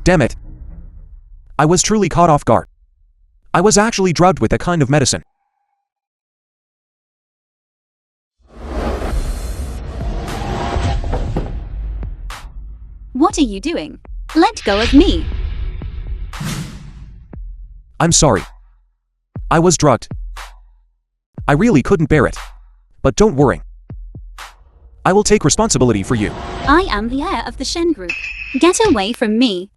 Damn it. I was truly caught off guard. I was actually drugged with a kind of medicine. What are you doing? Let go of me. I'm sorry. I was drugged. I really couldn't bear it. But don't worry. I will take responsibility for you. I am the heir of the Shen group. Get away from me.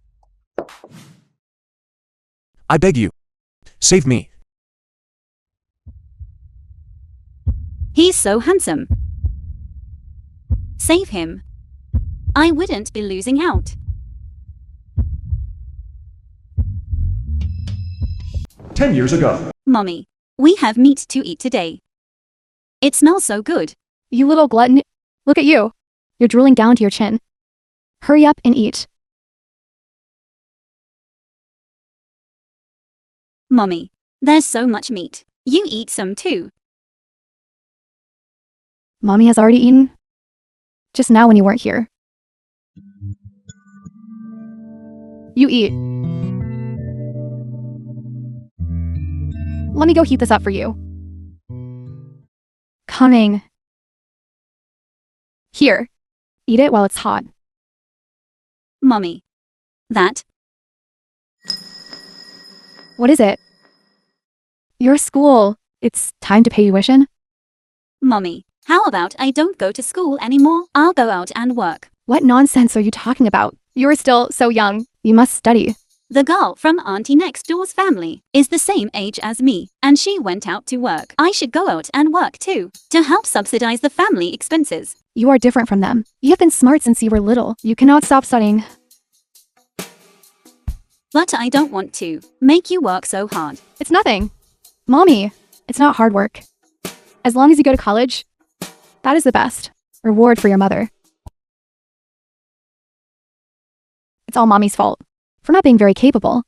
I beg you. Save me. He's so handsome. Save him. I wouldn't be losing out. 10 years ago. Mommy, we have meat to eat today. It smells so good. You little glutton. Look at you. You're drooling down to your chin. Hurry up and eat. Mommy, there's so much meat. You eat some too. Mommy has already eaten. Just now when you weren't here. You eat. Let me go heat this up for you. Coming. Here. Eat it while it's hot. Mommy. That. What is it? Your school. It's time to pay tuition? Mommy, how about I don't go to school anymore? I'll go out and work. What nonsense are you talking about? You're still so young. You must study. The girl from Auntie next door's family is the same age as me, and she went out to work. I should go out and work too, to help subsidize the family expenses. You are different from them. You have been smart since you were little. You cannot stop studying. But I don't want to make you work so hard. It's nothing. Mommy, it's not hard work. As long as you go to college, that is the best reward for your mother. It's all Mommy's fault for not being very capable.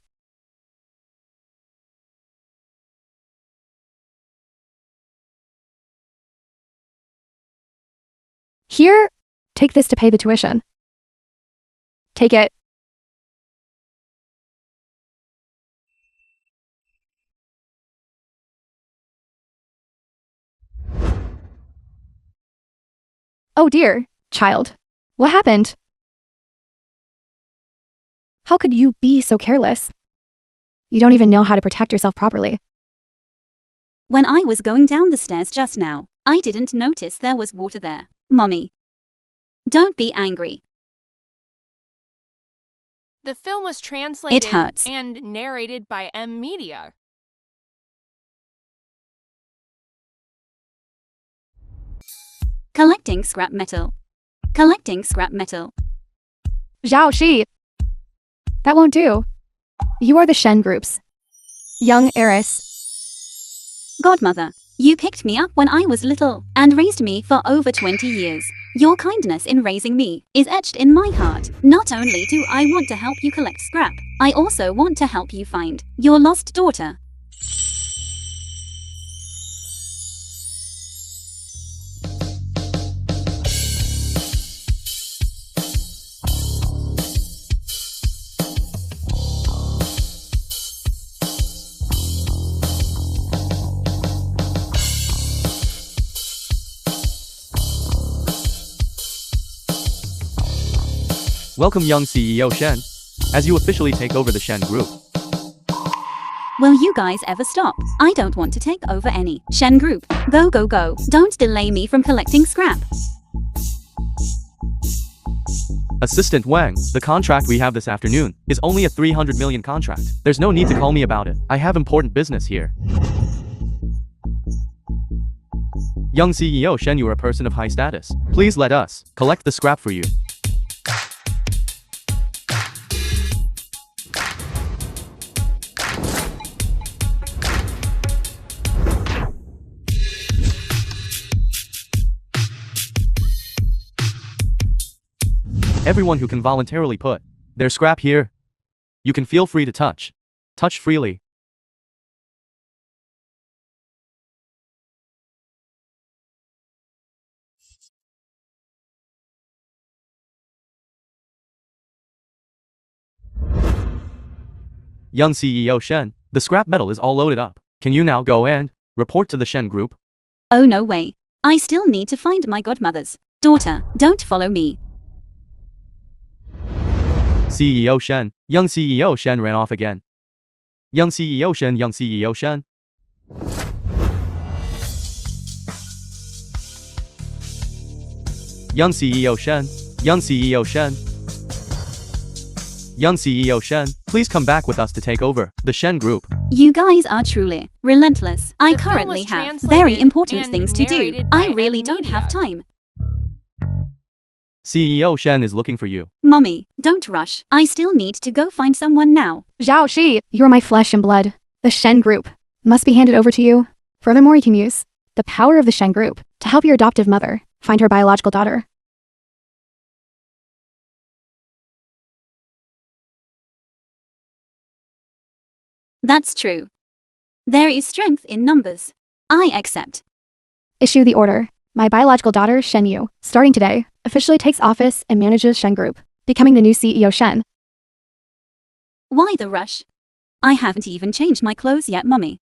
Here, take this to pay the tuition. Take it. Oh dear, child. What happened? How could you be so careless? You don't even know how to protect yourself properly. When I was going down the stairs just now, I didn't notice there was water there. Mommy. Don't be angry. The film was translated It hurts. and narrated by M Media. Collecting scrap metal. Collecting scrap metal. Zhao Shi. That won't do. You are the Shen groups. Young heiress. Godmother, you picked me up when I was little and raised me for over 20 years. Your kindness in raising me is etched in my heart. Not only do I want to help you collect scrap, I also want to help you find your lost daughter. Welcome young CEO Shen, as you officially take over the Shen group. Will you guys ever stop? I don't want to take over any Shen group. Go, go, go. Don't delay me from collecting scrap. Assistant Wang, the contract we have this afternoon is only a 300 million contract. There's no need to call me about it. I have important business here. Young CEO Shen, you are a person of high status. Please let us collect the scrap for you. Everyone who can voluntarily put their scrap here, you can feel free to touch. Touch freely. Young CEO Shen, the scrap metal is all loaded up. Can you now go and report to the Shen group? Oh no way. I still need to find my godmother's daughter. Don't follow me. CEO Shen, young CEO Shen ran off again. Young CEO Shen, young CEO Shen. Young CEO Shen, young CEO Shen. Young CEO Shen, please come back with us to take over the Shen group. You guys are truly relentless. I The film currently was have translated very important and things to do. narrated I by really M don't have Media. time. CEO Shen is looking for you. Mommy, don't rush. I still need to go find someone now. Zhao Shi, you're my flesh and blood. The Shen group must be handed over to you. Furthermore, you can use the power of the Shen group to help your adoptive mother find her biological daughter. That's true. There is strength in numbers. I accept. Issue the order. My biological daughter, Shen Yu, starting today, officially takes office and manages Shen Group, becoming the new CEO Shen. Why the rush? I haven't even changed my clothes yet, Mommy.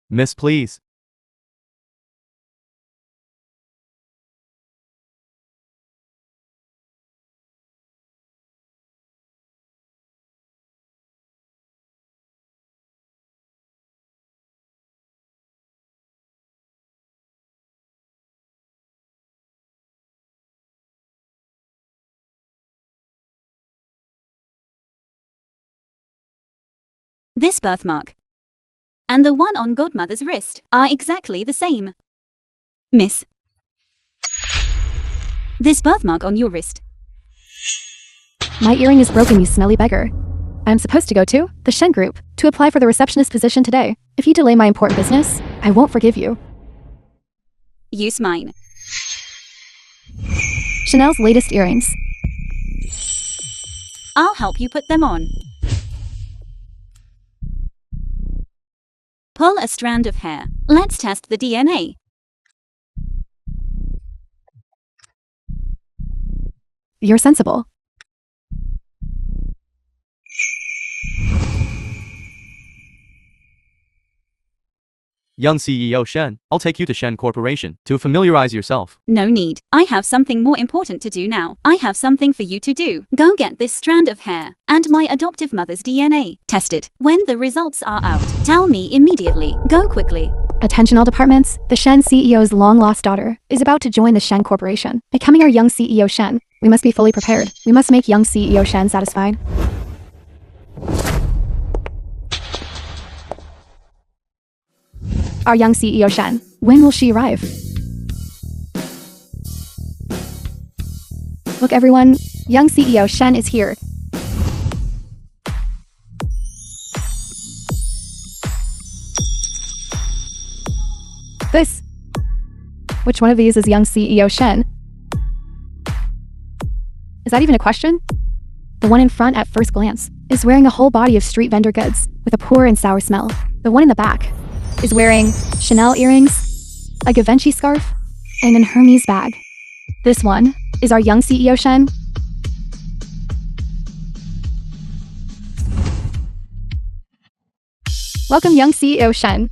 Miss, please. This birthmark and the one on godmother's wrist are exactly the same. Miss. This birthmark on your wrist. My earring is broken, you smelly beggar. I'm supposed to go to the Shen Group to apply for the receptionist position today. If you delay my important business, I won't forgive you. Use mine. Chanel's latest earrings. I'll help you put them on. Pull a strand of hair. Let's test the DNA. You're sensible. Young CEO Shen, I'll take you to Shen Corporation to familiarize yourself. No need. I have something more important to do now. I have something for you to do. Go get this strand of hair and my adoptive mother's DNA. Test it. When the results are out, tell me immediately. Go quickly. Attention all departments. The Shen CEO's long-lost daughter is about to join the Shen Corporation, becoming our young CEO Shen. We must be fully prepared. We must make young CEO Shen satisfied. Our young CEO Shen. When will she arrive? Look everyone, young CEO Shen is here. This. Which one of these is young CEO Shen? Is that even a question? The one in front at first glance is wearing a whole body of street vendor goods with a poor and sour smell. The one in the back is wearing Chanel earrings, a Givenchy scarf, and an Hermes bag. This one is our young CEO Shen. Welcome young CEO Shen.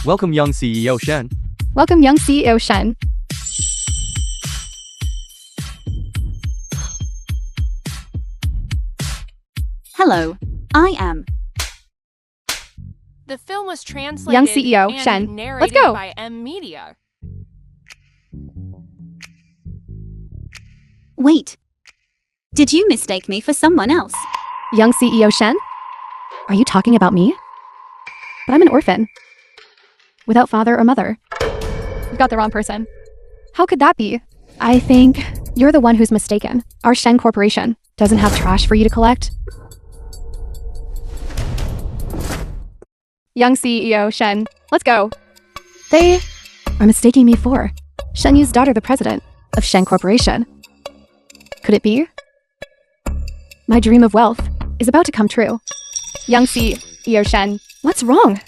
Welcome young CEO Shen. Welcome young CEO Shen. Hello. I am. The film was translated Young CEO, and Shen. narrated Let's go. by M Media. Wait. Did you mistake me for someone else? Young CEO Shen? Are you talking about me? But I'm an orphan. Without father or mother. You got the wrong person. How could that be? I think you're the one who's mistaken. Our Shen Corporation doesn't have trash for you to collect. Young CEO Shen, let's go. They are mistaking me for Shen Yu's daughter, the president of Shen Corporation. Could it be? My dream of wealth is about to come true. Young CEO Shen, what's wrong?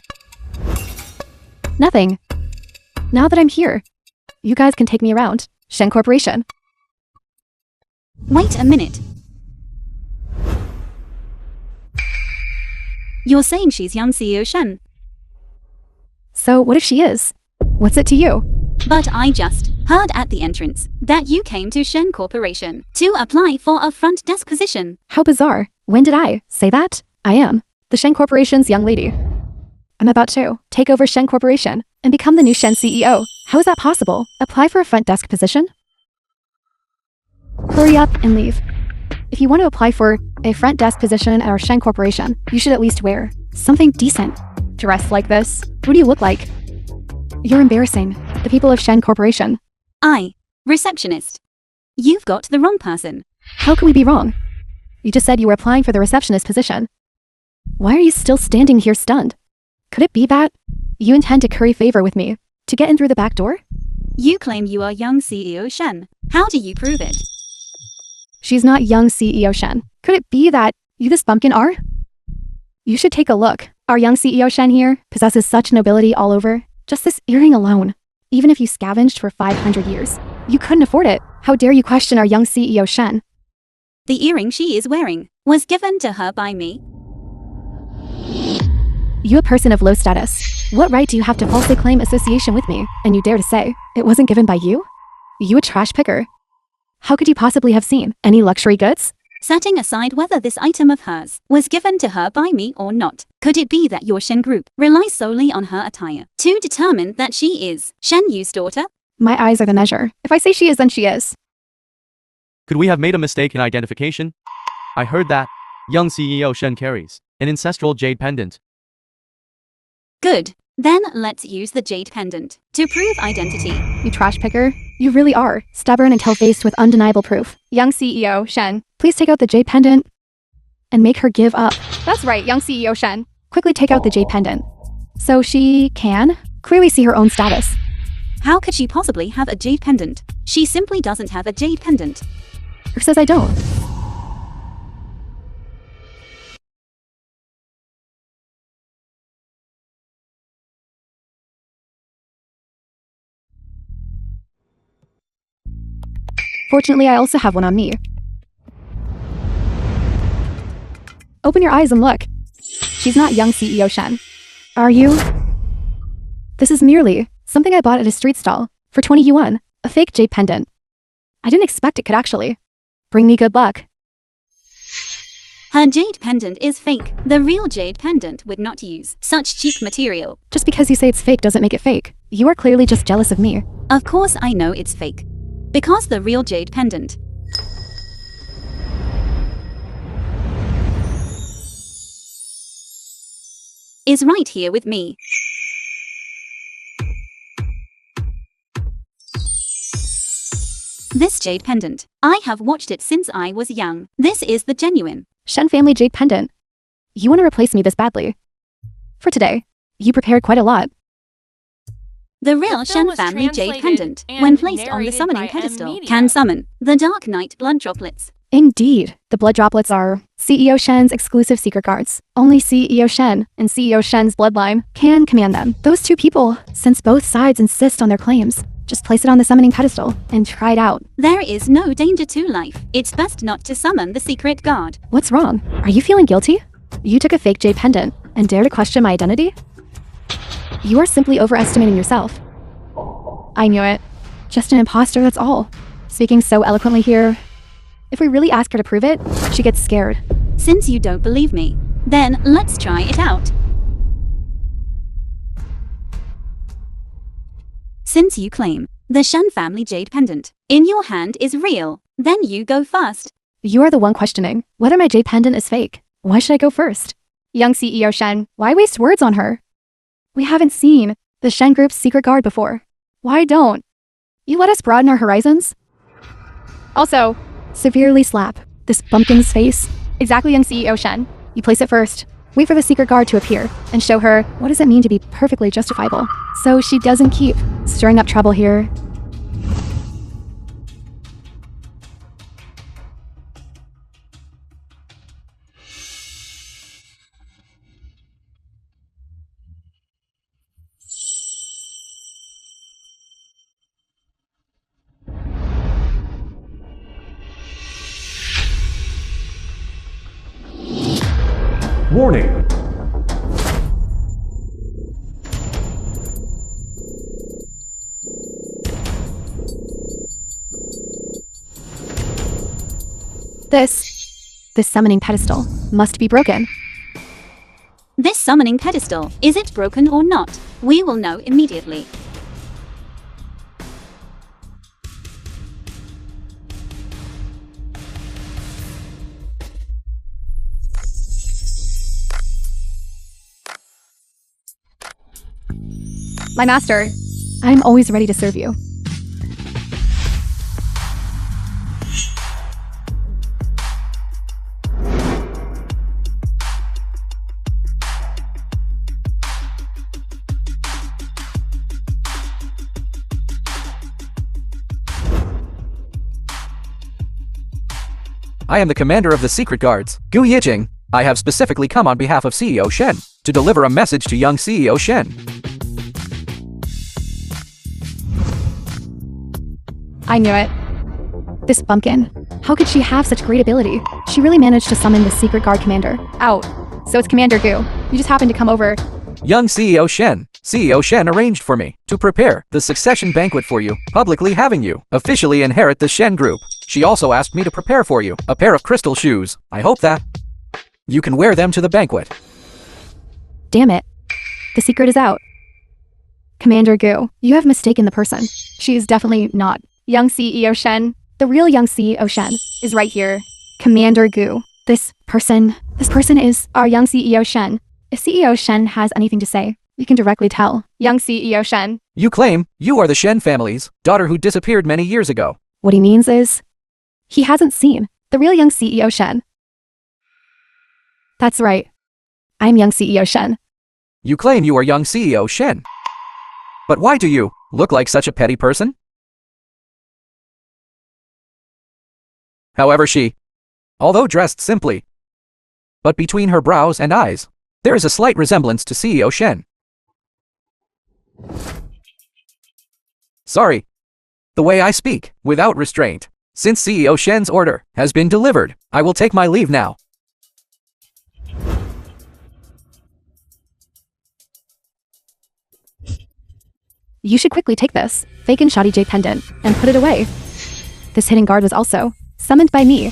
Nothing. Now that I'm here, you guys can take me around Shen Corporation. Wait a minute. You're saying she's young CEO Shen. So what if she is? What's it to you? But I just heard at the entrance that you came to Shen Corporation to apply for a front desk position. How bizarre. When did I say that? I am the Shen Corporation's young lady. I'm about to take over Shen Corporation and become the new Shen CEO. How is that possible? Apply for a front desk position? Hurry up and leave. If you want to apply for a front desk position at our Shen Corporation, you should at least wear something decent. Dressed like this? What do you look like? You're embarrassing the people of Shen Corporation. Receptionist. You've got the wrong person. How could we be wrong? You just said you were applying for the receptionist position. Why are you still standing here stunned? Could it be that you intend to curry favor with me to get in through the back door? You claim you are young CEO Shen. How do you prove it? She's not young CEO Shen. Could it be that you this bumpkin are? You should take a look. Our young CEO Shen here possesses such nobility all over. Just this earring alone. Even if you scavenged for 500 years, you couldn't afford it. How dare you question our young CEO Shen? The earring she is wearing was given to her by me. You a person of low status. What right do you have to falsely claim association with me, and you dare to say it wasn't given by you? You a trash picker. How could you possibly have seen any luxury goods? Setting aside whether this item of hers was given to her by me or not, could it be that your Shen group relies solely on her attire to determine that she is Shen Yu's daughter? My eyes are the measure. If I say she is, then she is. Could we have made a mistake in identification? I heard that young CEO Shen carries an ancestral jade pendant. Good. Then let's use the jade pendant to prove identity. You trash picker. You really are stubborn until faced with undeniable proof. Young CEO Shen, please take out the jade pendant and make her give up. That's right, young CEO Shen. Quickly take out the jade pendant so she can clearly see her own status. How could she possibly have a jade pendant? She simply doesn't have a jade pendant. Who says I don't? Fortunately, I also have one on me. Open your eyes and look. She's not young CEO Shen. Are you? This is merely something I bought at a street stall for 20 yuan, a fake jade pendant. I didn't expect it could actually bring me good luck. Her jade pendant is fake. The real jade pendant would not use such cheap material. Just because you say it's fake doesn't make it fake. You are clearly just jealous of me. Of course I know it's fake. Because the real jade pendant is right here with me. This jade pendant, I have watched it since I was young. This is the genuine Shen family jade pendant. You want to replace me this badly? For today, you prepared quite a lot. The real Shen family jade pendant, when placed on the summoning pedestal, can summon the Dark Knight blood droplets. Indeed, the blood droplets are CEO Shen's exclusive secret guards. Only CEO Shen and CEO Shen's bloodline can command them. Those two people, since both sides insist on their claims, just place it on the summoning pedestal and try it out. There is no danger to life. It's best not to summon the secret guard. What's wrong? Are you feeling guilty? You took a fake jade pendant and dare to question my identity? You are simply overestimating yourself. I knew it. Just an imposter, that's all. Speaking so eloquently here. If we really ask her to prove it, she gets scared. Since you don't believe me, then let's try it out. Since you claim the Shen family jade pendant in your hand is real, then you go first. You are the one questioning whether my jade pendant is fake. Why should I go first? Young CEO Shen, why waste words on her? We haven't seen the Shen group's secret guard before. Why don't you let us broaden our horizons? Also, severely slap this bumpkin's face. Exactly, young CEO Shen. You place it first. Wait for the secret guard to appear and show her what does it mean to be perfectly justifiable, so she doesn't keep stirring up trouble here. Warning! This summoning pedestal must be broken. This summoning pedestal, is it broken or not? We will know immediately. My master, I'm always ready to serve you. I am the commander of the secret guards, Gu Yijing. I have specifically come on behalf of CEO Shen to deliver a message to young CEO Shen. I knew it. This bumpkin. How could she have such great ability? She really managed to summon the secret guard commander. Out. So it's Commander Gu. You just happened to come over. Young CEO Shen arranged for me to prepare the succession banquet for you, publicly having you officially inherit the Shen group. She also asked me to prepare for you a pair of crystal shoes. I hope that you can wear them to the banquet. Damn it. The secret is out. Commander Gu, you have mistaken the person. She is definitely not young CEO Shen. The real young CEO Shen is right here. Commander Gu. This person is our young CEO Shen. If CEO Shen has anything to say, we can directly tell young CEO Shen. You claim you are the Shen family's daughter who disappeared many years ago. What he means is, he hasn't seen the real young CEO Shen. That's right. I'm young CEO Shen. You claim you are young CEO Shen. But why do you look like such a petty person? However, although dressed simply, but between her brows and eyes, there is a slight resemblance to CEO Shen. Sorry. The way I speak, without restraint. Since CEO Shen's order has been delivered, I will take my leave now. You should quickly take this fake and shoddy jade pendant and put it away. This hidden guard was also summoned by me.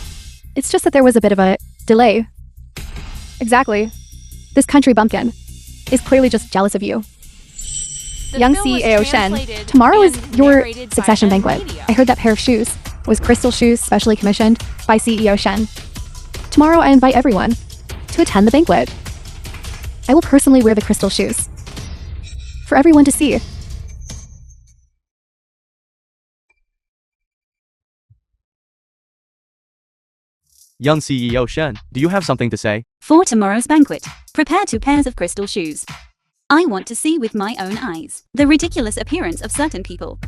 It's just that there was a bit of a delay. Exactly. This country bumpkin is clearly just jealous of you. Young CEO Shen, tomorrow is your succession banquet. I heard that pair of shoes was crystal shoes specially commissioned by CEO Shen. Tomorrow I invite everyone to attend the banquet. I will personally wear the crystal shoes for everyone to see. Young CEO Shen, do you have something to say? For tomorrow's banquet, prepare 2 pairs of crystal shoes. I want to see with my own eyes the ridiculous appearance of certain people.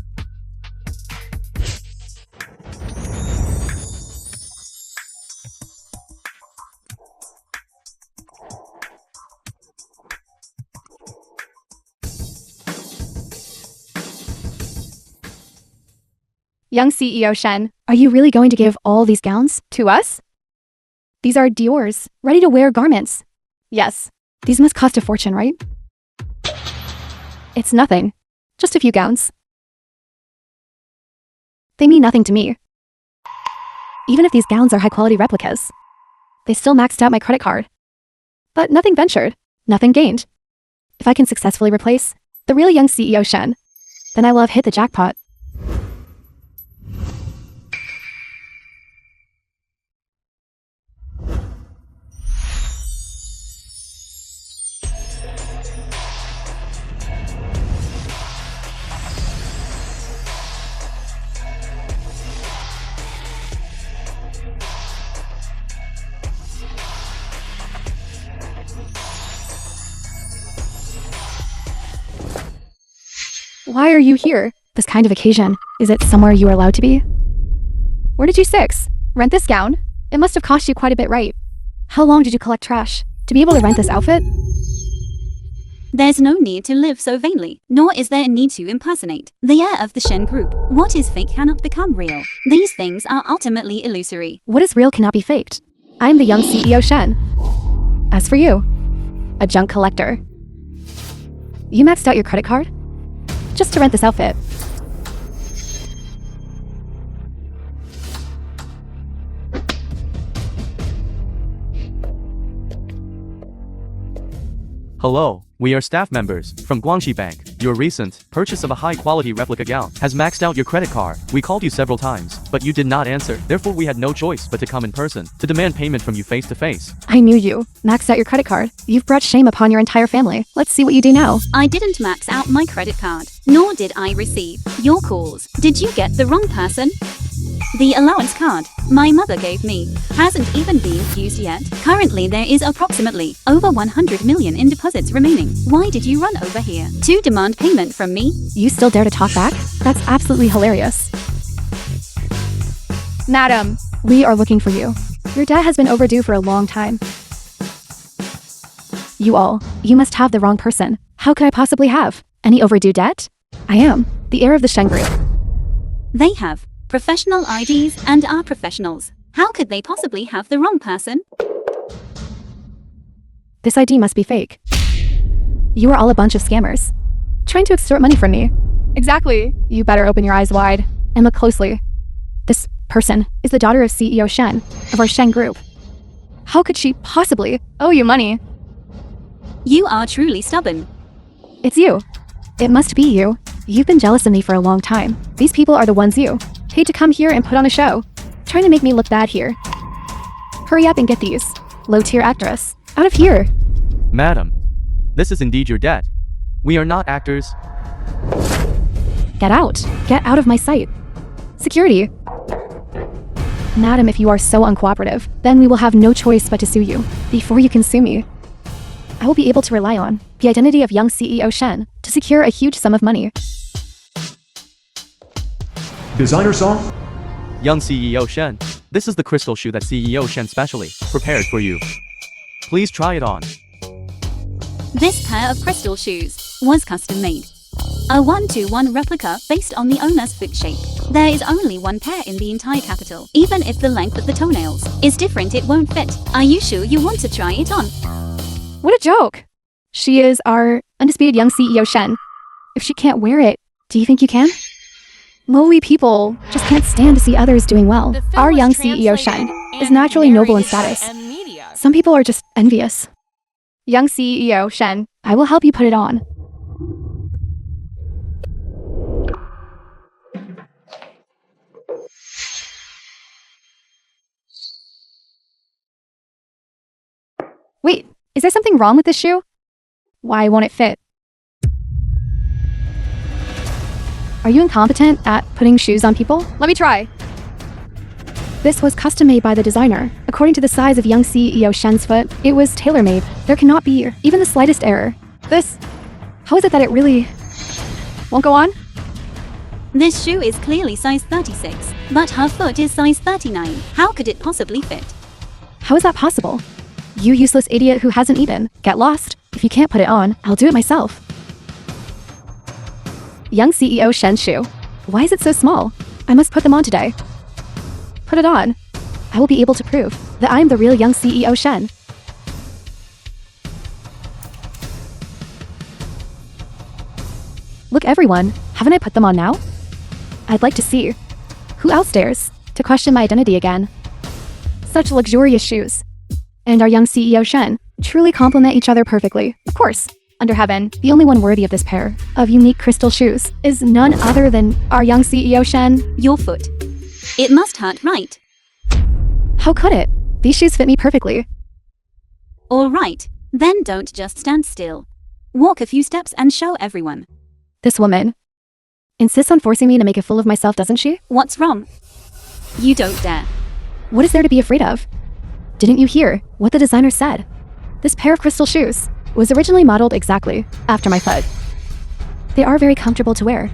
Young CEO Shen, are you really going to give all these gowns to us? These are Dior's ready-to-wear garments. Yes, these must cost a fortune, right? It's nothing. Just a few gowns. They mean nothing to me. Even if these gowns are high-quality replicas, they still maxed out my credit card. But nothing ventured, nothing gained. If I can successfully replace the real young CEO Shen, then I will have hit the jackpot. Why are you here? This kind of occasion, is it somewhere you are allowed to be? Where did you rent this gown? It must have cost you quite a bit, right? How long did you collect trash to be able to rent this outfit? There's no need to live so vainly, nor is there a need to impersonate the heir of the Shen group. What is fake cannot become real. These things are ultimately illusory. What is real cannot be faked. I'm the young CEO Shen. As for you, a junk collector. You maxed out your credit card? Just to rent this outfit. Hello, we are staff members from Guangxi Bank. Your recent purchase of a high-quality replica gown has maxed out your credit card. We called you several times, but you did not answer. Therefore, we had no choice but to come in person to demand payment from you face to face. I knew you. Maxed out your credit card. You've brought shame upon your entire family. Let's see what you do now. I didn't max out my credit card, nor did I receive your calls. Did you get the wrong person? The allowance card my mother gave me hasn't even been used yet. Currently, there is approximately over 100 million in deposits remaining. Why did you run over here to demand payment from me? You still dare to talk back? That's absolutely hilarious. Madam, we are looking for you. Your debt has been overdue for a long time. You must have the wrong person. How could I possibly have any overdue debt? I am the heir of the Shen Group. They have professional IDs and are professionals. How could they possibly have the wrong person? This ID must be fake. You are all a bunch of scammers, trying to extort money from me. Exactly. You better open your eyes wide and look closely. This person is the daughter of CEO Shen, of our Shen Group. How could she possibly owe you money? You are truly stubborn. It's you. It must be you. You've been jealous of me for a long time. These people are the ones you paid to come here and put on a show, trying to make me look bad here. Hurry up and get these low-tier actress out of here. Madam, this is indeed your debt. We are not actors. Get out. Get out of my sight. Security. Madam, if you are so uncooperative, then we will have no choice but to sue you. Before you can sue me, I will be able to rely on the identity of young CEO Shen to secure a huge sum of money. Designer song? Young CEO Shen, this is the crystal shoe that CEO Shen specially prepared for you. Please try it on. This pair of crystal shoes was custom made. A 1-to-1 replica based on the owner's foot shape. There is only one pair in the entire capital. Even if the length of the toenails is different, it won't fit. Are you sure you want to try it on? What a joke! She is our undisputed young CEO Shen. If she can't wear it, do you think you can? Lowly people just can't stand to see others doing well. The film Our was young CEO translated Shen is and naturally noble in narrated by status. Media. Some people are just envious. Young CEO Shen, I will help you put it on. Wait, is there something wrong with this shoe? Why won't it fit? Are you incompetent at putting shoes on people? Let me try. This was custom made by the designer. According to the size of young CEO Shen's foot, it was tailor-made. There cannot be even the slightest error. How is it that it really won't go on? This shoe is clearly size 36, but her foot is size 39. How could it possibly fit? How is that possible? You useless idiot who hasn't eaten. Get lost. If you can't put it on, I'll do it myself. Young CEO Shen's shoe. Why is it so small? I must put them on today. Put it on. I will be able to prove that I am the real young CEO Shen. Look everyone, haven't I put them on now? I'd like to see who else dares to question my identity again. Such luxurious shoes. And our young CEO Shen truly complement each other perfectly. Of course, under heaven, the only one worthy of this pair of unique crystal shoes is none other than our young CEO Shen. Your foot. It must hurt, right? How could it? These shoes fit me perfectly. All right, then don't just stand still. Walk a few steps and show everyone. This woman insists on forcing me to make a fool of myself, doesn't she? What's wrong? You don't dare. What is there to be afraid of? Didn't you hear what the designer said? This pair of crystal shoes was originally modeled exactly after my foot. They are very comfortable to wear.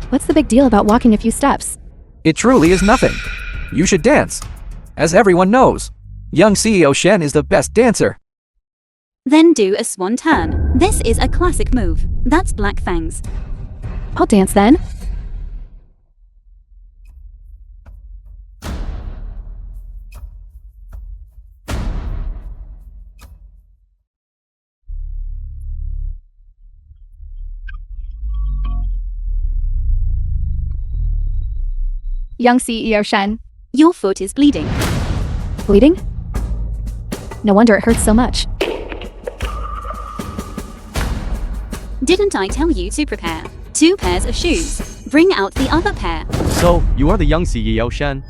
What's the big deal about walking a few steps? It truly is nothing. You should dance. As everyone knows, young CEO Shen is the best dancer. Then do a swan turn. This is a classic move. That's Black Fangs. I'll dance then. Young CEO Shen. Your foot is bleeding. Bleeding? No wonder it hurts so much. Didn't I tell you to prepare 2 pairs of shoes? Bring out the other pair. So, you are the young CEO, Shen?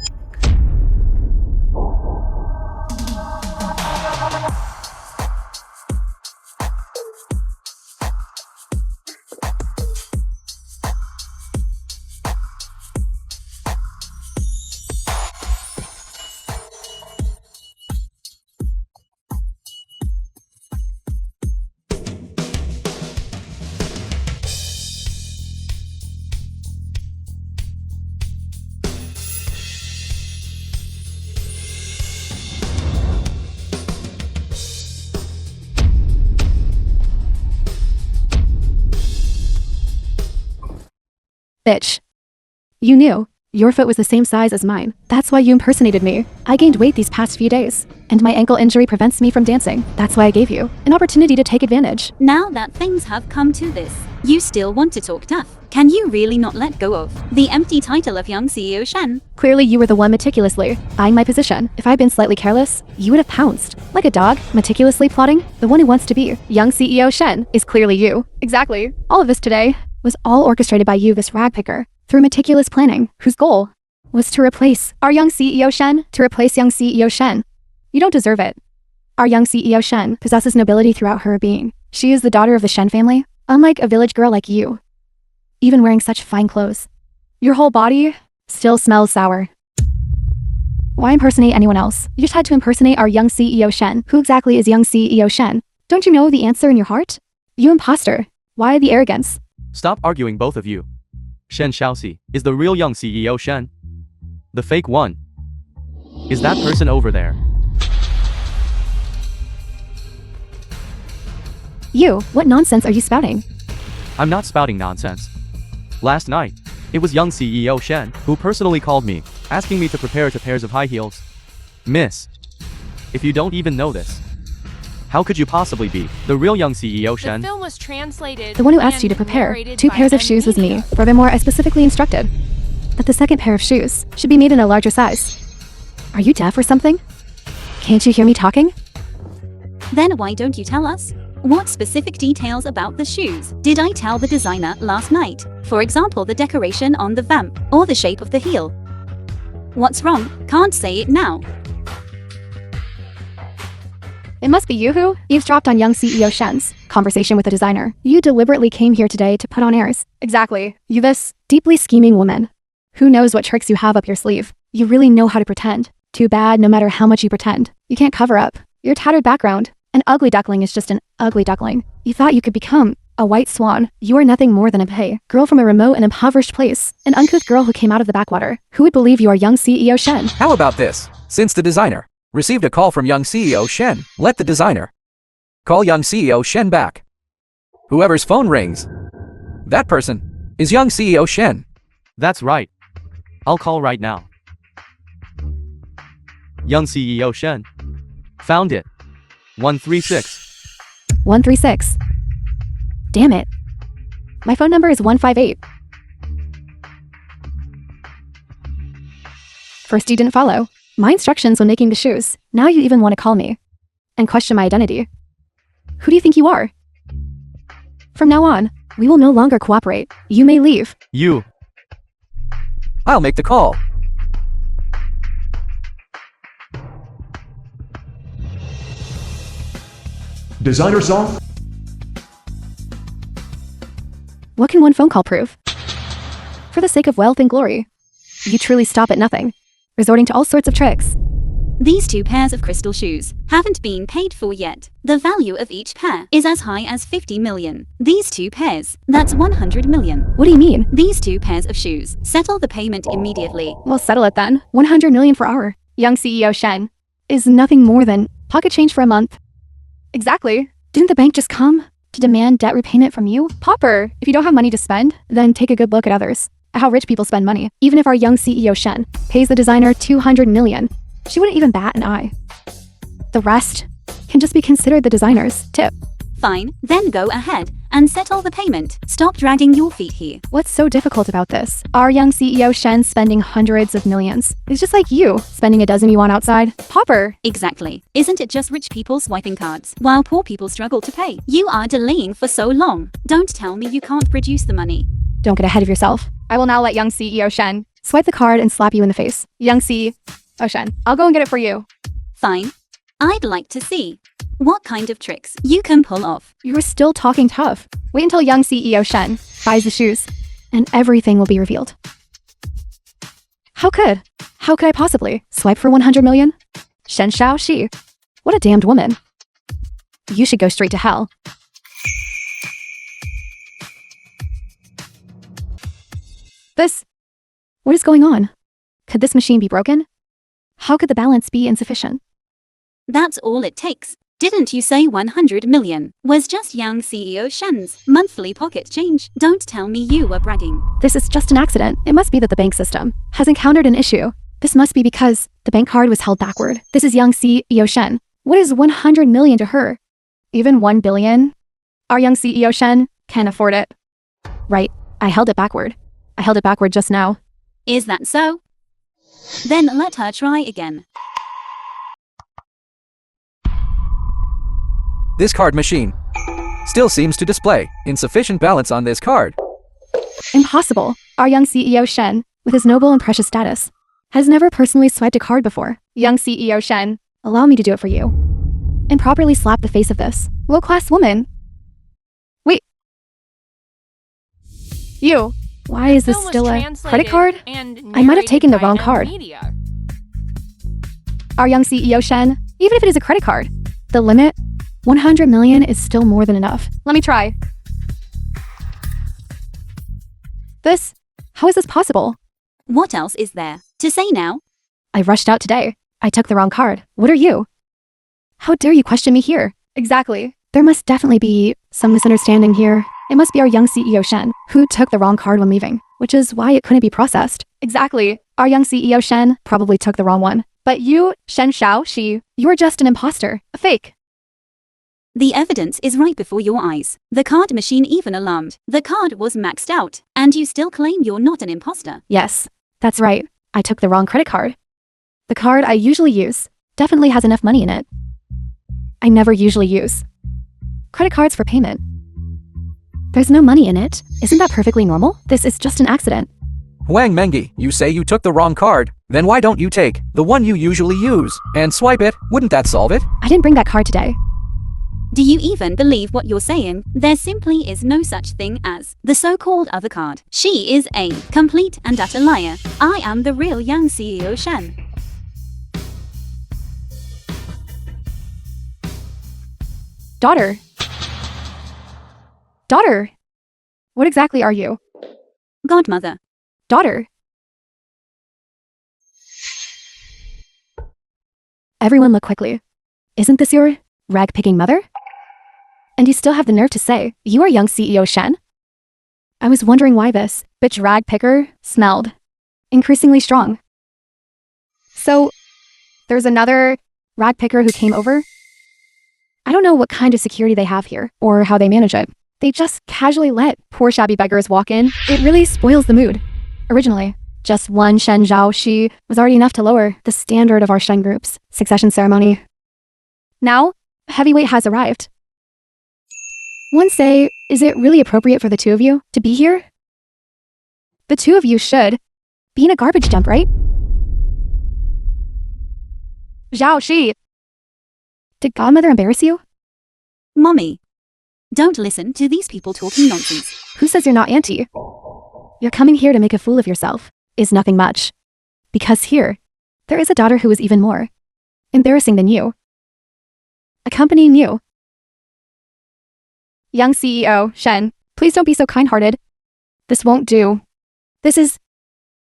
Bitch. You knew. Your foot was the same size as mine. That's why you impersonated me. I gained weight these past few days, and my ankle injury prevents me from dancing. That's why I gave you an opportunity to take advantage. Now that things have come to this, you still want to talk tough. Can you really not let go of the empty title of young CEO Shen? Clearly you were the one meticulously eyeing my position. If I'd been slightly careless, you would have pounced. Like a dog, meticulously plotting. The one who wants to be young CEO Shen is clearly you. Exactly. All of this today was all orchestrated by you, this rag picker, through meticulous planning, whose goal was to replace our young CEO Shen, to replace young CEO Shen. You don't deserve it. Our young CEO Shen possesses nobility throughout her being. She is the daughter of the Shen family, unlike a village girl like you. Even wearing such fine clothes, your whole body still smells sour. Why impersonate anyone else? You just had to impersonate our young CEO Shen. Who exactly is young CEO Shen? Don't you know the answer in your heart? You imposter. Why the arrogance? Stop arguing, both of you. Shen Shaoxi is the real young CEO Shen. The fake one is that person over there. You, what nonsense are you spouting? I'm not spouting nonsense. Last night, it was young CEO Shen who personally called me, asking me to prepare 2 pairs of high heels. Miss, if you don't even know this, how could you possibly be the real young CEO Shen? The film was translated. The one who asked you to and prepare narrated 2 by pairs of Danh shoes was me. Media. Furthermore, I specifically instructed that the second pair of shoes should be made in a larger size. Are you deaf or something? Can't you hear me talking? Then why don't you tell us? What specific details about the shoes did I tell the designer last night? For example, the decoration on the vamp, or the shape of the heel. What's wrong? Can't say it now. It must be you who eavesdropped on young CEO Shen's conversation with the designer. You deliberately came here today to put on airs. Exactly. You this deeply scheming woman. Who knows what tricks you have up your sleeve? You really know how to pretend. Too bad, no matter how much you pretend, you can't cover up your tattered background. An ugly duckling is just an ugly duckling. You thought you could become a white swan. You are nothing more than a pay girl from a remote and impoverished place. An uncouth girl who came out of the backwater. Who would believe you are young CEO Shen? How about this? Since the designer received a call from young CEO Shen, let the designer call young CEO Shen back. Whoever's phone rings, that person is young CEO Shen. That's right. I'll call right now. Young CEO Shen. Found it. 136. 136. Damn it. My phone number is 158. First you didn't follow my instructions when making the shoes. Now you even want to call me and question my identity. Who do you think you are? From now on, we will no longer cooperate. You may leave. You. I'll make the call. Designer song? What can one phone call prove? For the sake of wealth and glory, you truly stop at nothing, resorting to all sorts of tricks. These 2 pairs of crystal shoes haven't been paid for yet. The value of each pair is as high as 50 million. These 2 pairs, that's 100 million. What do you mean? These 2 pairs of shoes, settle the payment immediately. We'll settle it then. 100 million for our young CEO Shen is nothing more than pocket change for a month. Exactly. Didn't the bank just come to demand debt repayment from you? Popper, if you don't have money to spend, then take a good look at others, at how rich people spend money. Even if our young CEO Shen pays the designer 200 million, she wouldn't even bat an eye. The rest can just be considered the designer's tip. Fine, then go ahead and settle the payment. Stop dragging your feet here. What's so difficult about this? Our young CEO Shen spending hundreds of millions. It's just like you, spending a dozen yuan outside. Popper! Exactly. Isn't it just rich people swiping cards while poor people struggle to pay? You are delaying for so long. Don't tell me you can't produce the money. Don't get ahead of yourself. I will now let young CEO Shen swipe the card and slap you in the face. Young CEO Shen, I'll go and get it for you. Fine. I'd like to see what kind of tricks you can pull off. You're still talking tough. Wait until young CEO Shen buys the shoes, and everything will be revealed. How could I possibly swipe for 100 million? Shen Xiao Shi. What a damned woman. You should go straight to hell. What is going on? Could this machine be broken? How could the balance be insufficient? That's all it takes. Didn't you say 100 million was just young CEO Shen's monthly pocket change? Don't tell me you were bragging. This is just an accident. It must be that the bank system has encountered an issue. This must be because the bank card was held backward. This is young CEO Shen. What is 100 million to her? Even 1 billion? Our young CEO Shen can't afford it. Right, I held it backward. I held it backward just now. Is that so? Then let her try again. This card machine still seems to display insufficient balance on this card. Impossible. Our young CEO Shen, with his noble and precious status, has never personally swiped a card before. Young CEO Shen, allow me to do it for you. And properly slap the face of this low-class woman. Wait. You. Why is this still a credit card? I might have taken the wrong card. Our young CEO Shen, even if it is a credit card, the limit, 100 million is still more than enough. Let me try. How is this possible? What else is there to say now? I rushed out today. I took the wrong card. What are you? How dare you question me here? Exactly. There must definitely be some misunderstanding here. It must be our young CEO Shen who took the wrong card when leaving, which is why it couldn't be processed. Exactly. Our young CEO Shen probably took the wrong one. But you, Shen Xiao Shi, you are just an imposter, a fake. The evidence is right before your eyes. The card machine even alarmed. The card was maxed out, and you still claim you're not an imposter. Yes, that's right. I took the wrong credit card. The card I usually use definitely has enough money in it. I never usually use credit cards for payment. There's no money in it. Isn't that perfectly normal? This is just an accident. Wang Mengi, you say you took the wrong card. Then why don't you take the one you usually use and swipe it? Wouldn't that solve it? I didn't bring that card today. Do you even believe what you're saying? There simply is no such thing as the so-called other card. She is a complete and utter liar. I am the real young CEO Shen. Daughter, what exactly are you? Godmother. Daughter. Everyone look quickly. Isn't this your rag-picking mother? And you still have the nerve to say, you are young CEO Shen? I was wondering why this bitch rag picker smelled increasingly strong. So, there's another rag picker who came over? I don't know what kind of security they have here, or how they manage it. They just casually let poor shabby beggars walk in. It really spoils the mood. Originally, just one Shen Zhao Shi was already enough to lower the standard of our Shen group's succession ceremony. Now, heavyweight has arrived. One say, is it really appropriate for the two of you to be here? The two of you should be in a garbage dump, right? Zhao Shi. Did Godmother embarrass you? Mommy. Don't listen to these people talking nonsense. Who says you're not auntie? You're coming here to make a fool of yourself is nothing much. Because here, there is a daughter who is even more embarrassing than you. Accompanying you. Young CEO, Shen, please don't be so kind-hearted. This won't do. This is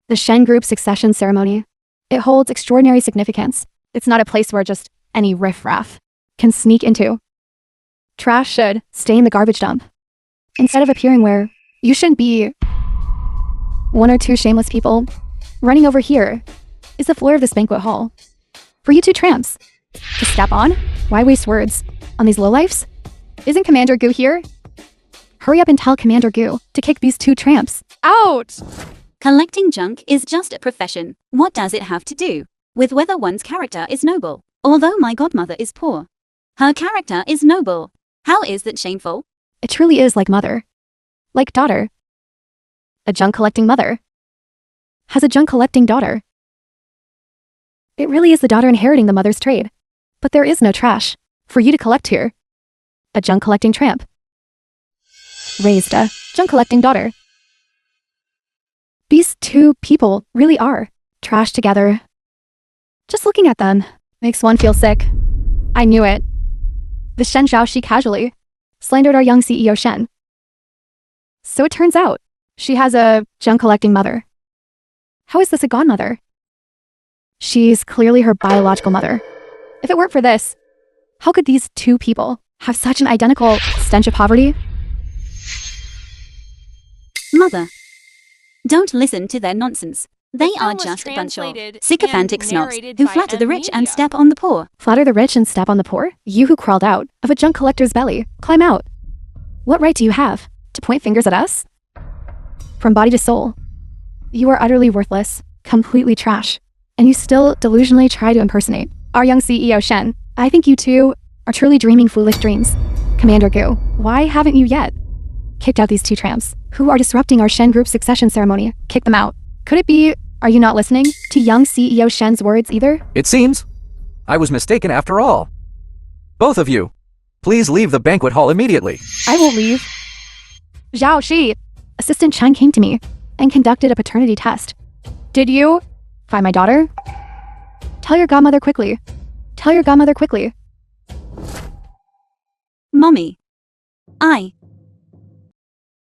the Shen Group succession ceremony. It holds extraordinary significance. It's not a place where just any riffraff can sneak into. Trash should stay in the garbage dump. Instead of appearing where you shouldn't be, one or two shameless people running over here is the floor of this banquet hall. For you two tramps to step on? Why waste words on these lowlifes? Isn't Commander Goo here? Hurry up and tell Commander Goo to kick these two tramps out! Collecting junk is just a profession. What does it have to do with whether one's character is noble? Although my godmother is poor, her character is noble. How is that shameful? It truly is like mother. Like daughter. A junk collecting mother has a junk collecting daughter. It really is the daughter inheriting the mother's trade. But there is no trash for you to collect here. A junk collecting tramp raised a junk collecting daughter. These two people really are trash together. Just looking at them makes one feel sick. I knew it. The Shen Zhaoxi casually slandered our young CEO Shen. So it turns out she has a junk collecting mother. How is this a godmother? She's clearly her biological mother. If it weren't for this, how could these two people have such an identical stench of poverty? Mother. Don't listen to their nonsense. They The are film was just a bunch of translated sycophantic and snobs narrated who by flatter the rich and Media. step on the poor. Flatter the rich and step on the poor? You who crawled out of a junk collector's belly, climb out. What right do you have to point fingers at us? From body to soul, you are utterly worthless, completely trash, and you still delusionally try to impersonate our young CEO Shen. I think you two are truly dreaming foolish dreams. Commander Goo, why haven't you yet kicked out these two tramps who are disrupting our Shen group succession ceremony? Kick them out. Could it be, are you not listening to young CEO Shen's words either? It seems I was mistaken after all. Both of you, please leave the banquet hall immediately. I will leave. Zhao Shi, Assistant Chen came to me and conducted a paternity test. Did you find my daughter? Tell your godmother quickly. Tell your godmother quickly. Mommy.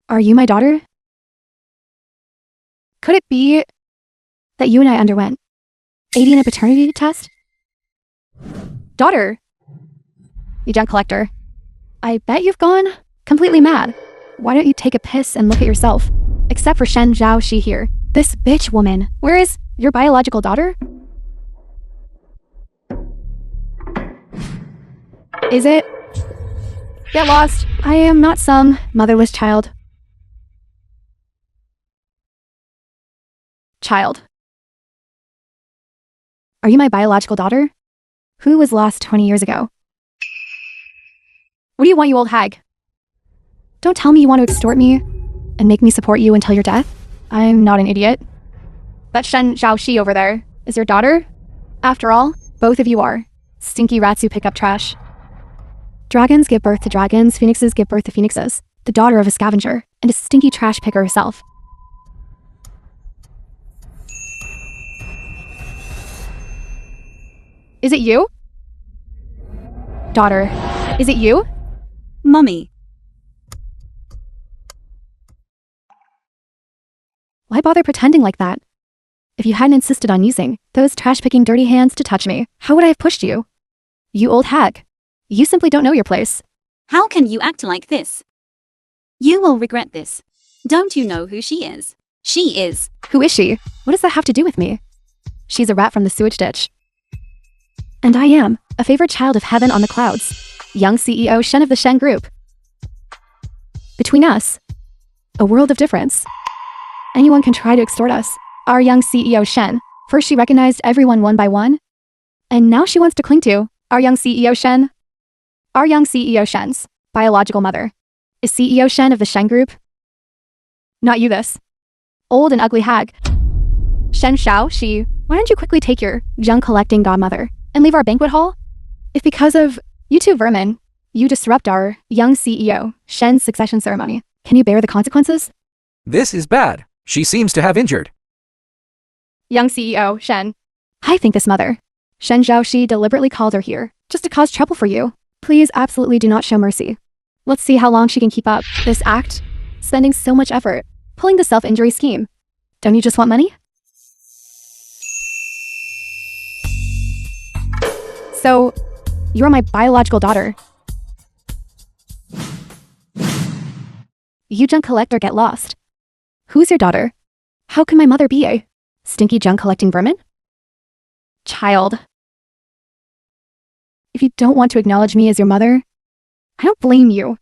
Are you my daughter? Could it be that you and I underwent aiding in a paternity test? Daughter. You junk collector. I bet you've gone completely mad. Why don't you take a piss and look at yourself? Except for Shen Zhaoxi here. This bitch woman. Where is your biological daughter? Is it? Get lost. I am not some motherless child. Are you my biological daughter? Who was lost 20 years ago? What do you want, you old hag? Don't tell me you want to extort me and make me support you until your death. I'm not an idiot. That Shen Zhaoxi over there is your daughter? After all, both of you are stinky rats who pick up trash. Dragons give birth to dragons, phoenixes give birth to phoenixes. The daughter of a scavenger and a stinky trash picker herself. Is it you? Daughter, is it you? Mommy. Why bother pretending like that? If you hadn't insisted on using those trash-picking dirty hands to touch me, how would I have pushed you? You old hag. You simply don't know your place. How can you act like this? You will regret this. Don't you know who she is? She is. Who is she? What does that have to do with me? She's a rat from the sewage ditch. And I am a favorite child of heaven on the clouds. Young CEO Shen of the Shen Group. Between us, a world of difference. Anyone can try to extort us. Our young CEO Shen. First she recognized everyone one by one. And now she wants to cling to our young CEO Shen. Our young CEO Shen's biological mother is CEO Shen of the Shen Group. Not you this. Old and ugly hag. Shen Zhaoxi, why don't you quickly take your junk collecting godmother and leave our banquet hall? If because of you two vermin, you disrupt our young CEO Shen's succession ceremony, can you bear the consequences? This is bad. She seems to have injured. Young CEO Shen, I think this mother, Shen Zhaoxi, deliberately called her here just to cause trouble for you. Please absolutely do not show mercy. Let's see how long she can keep up this act, spending so much effort, pulling the self-injury scheme. Don't you just want money? So, you're my biological daughter. You junk collect or get lost. Who's your daughter? How can my mother be a stinky junk collecting vermin? Child. If you don't want to acknowledge me as your mother, I don't blame you.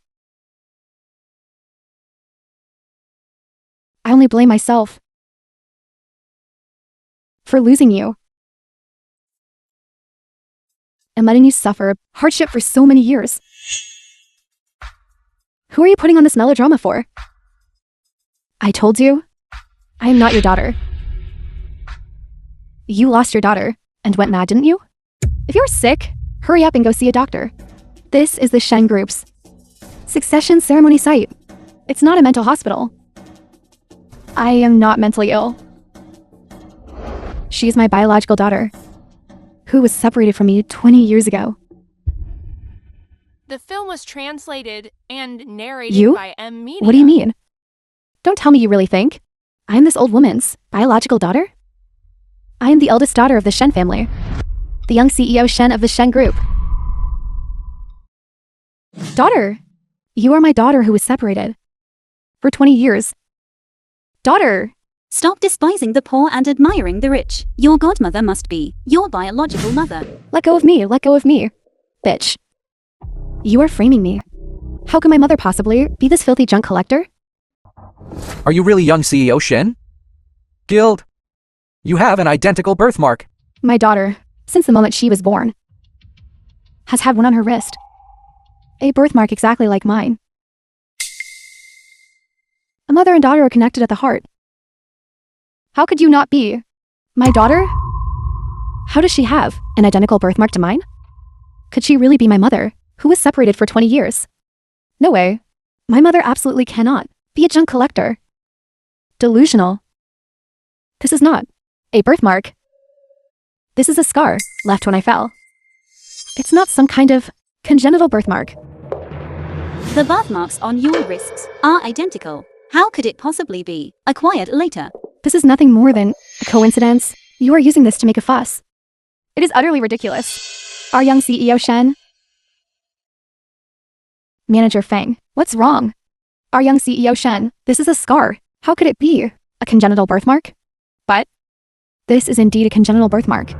I only blame myself for losing you and letting you suffer hardship for so many years. Who are you putting on this melodrama for? I told you, I am not your daughter. You lost your daughter and went mad, didn't you? If you're sick, hurry up and go see a doctor. This is the Shen Group's succession ceremony site. It's not a mental hospital. I am not mentally ill. She is my biological daughter, who was separated from me 20 years ago. The film was translated and narrated You? by M Media. What do you mean? Don't tell me you really think I am this old woman's biological daughter? I am the eldest daughter of the Shen family, the young CEO Shen of the Shen Group. Daughter, you are my daughter who was separated for 20 years. Daughter, Stop despising the poor and admiring the rich. Your godmother must be your biological mother. let go of me, bitch. You are framing me. How can my mother possibly be this filthy junk collector? Are you really young CEO Shen? Guild. You have an identical birthmark. My daughter, since the moment she was born, has had one on her wrist. A birthmark exactly like mine. A mother and daughter are connected at the heart. How could you not be my daughter? How does she have an identical birthmark to mine? Could she really be my mother, who was separated for 20 years? No way. My mother absolutely cannot be a junk collector. Delusional. This is not a birthmark. This is a scar left when I fell. It's not some kind of congenital birthmark. The birthmarks on your wrists are identical. How could it possibly be acquired later? This is nothing more than a coincidence. You are using this to make a fuss. It is utterly ridiculous. Our young CEO Shen. Manager Feng, what's wrong? Our young CEO Shen, this is a scar. How could it be a congenital birthmark? But this is indeed a congenital birthmark.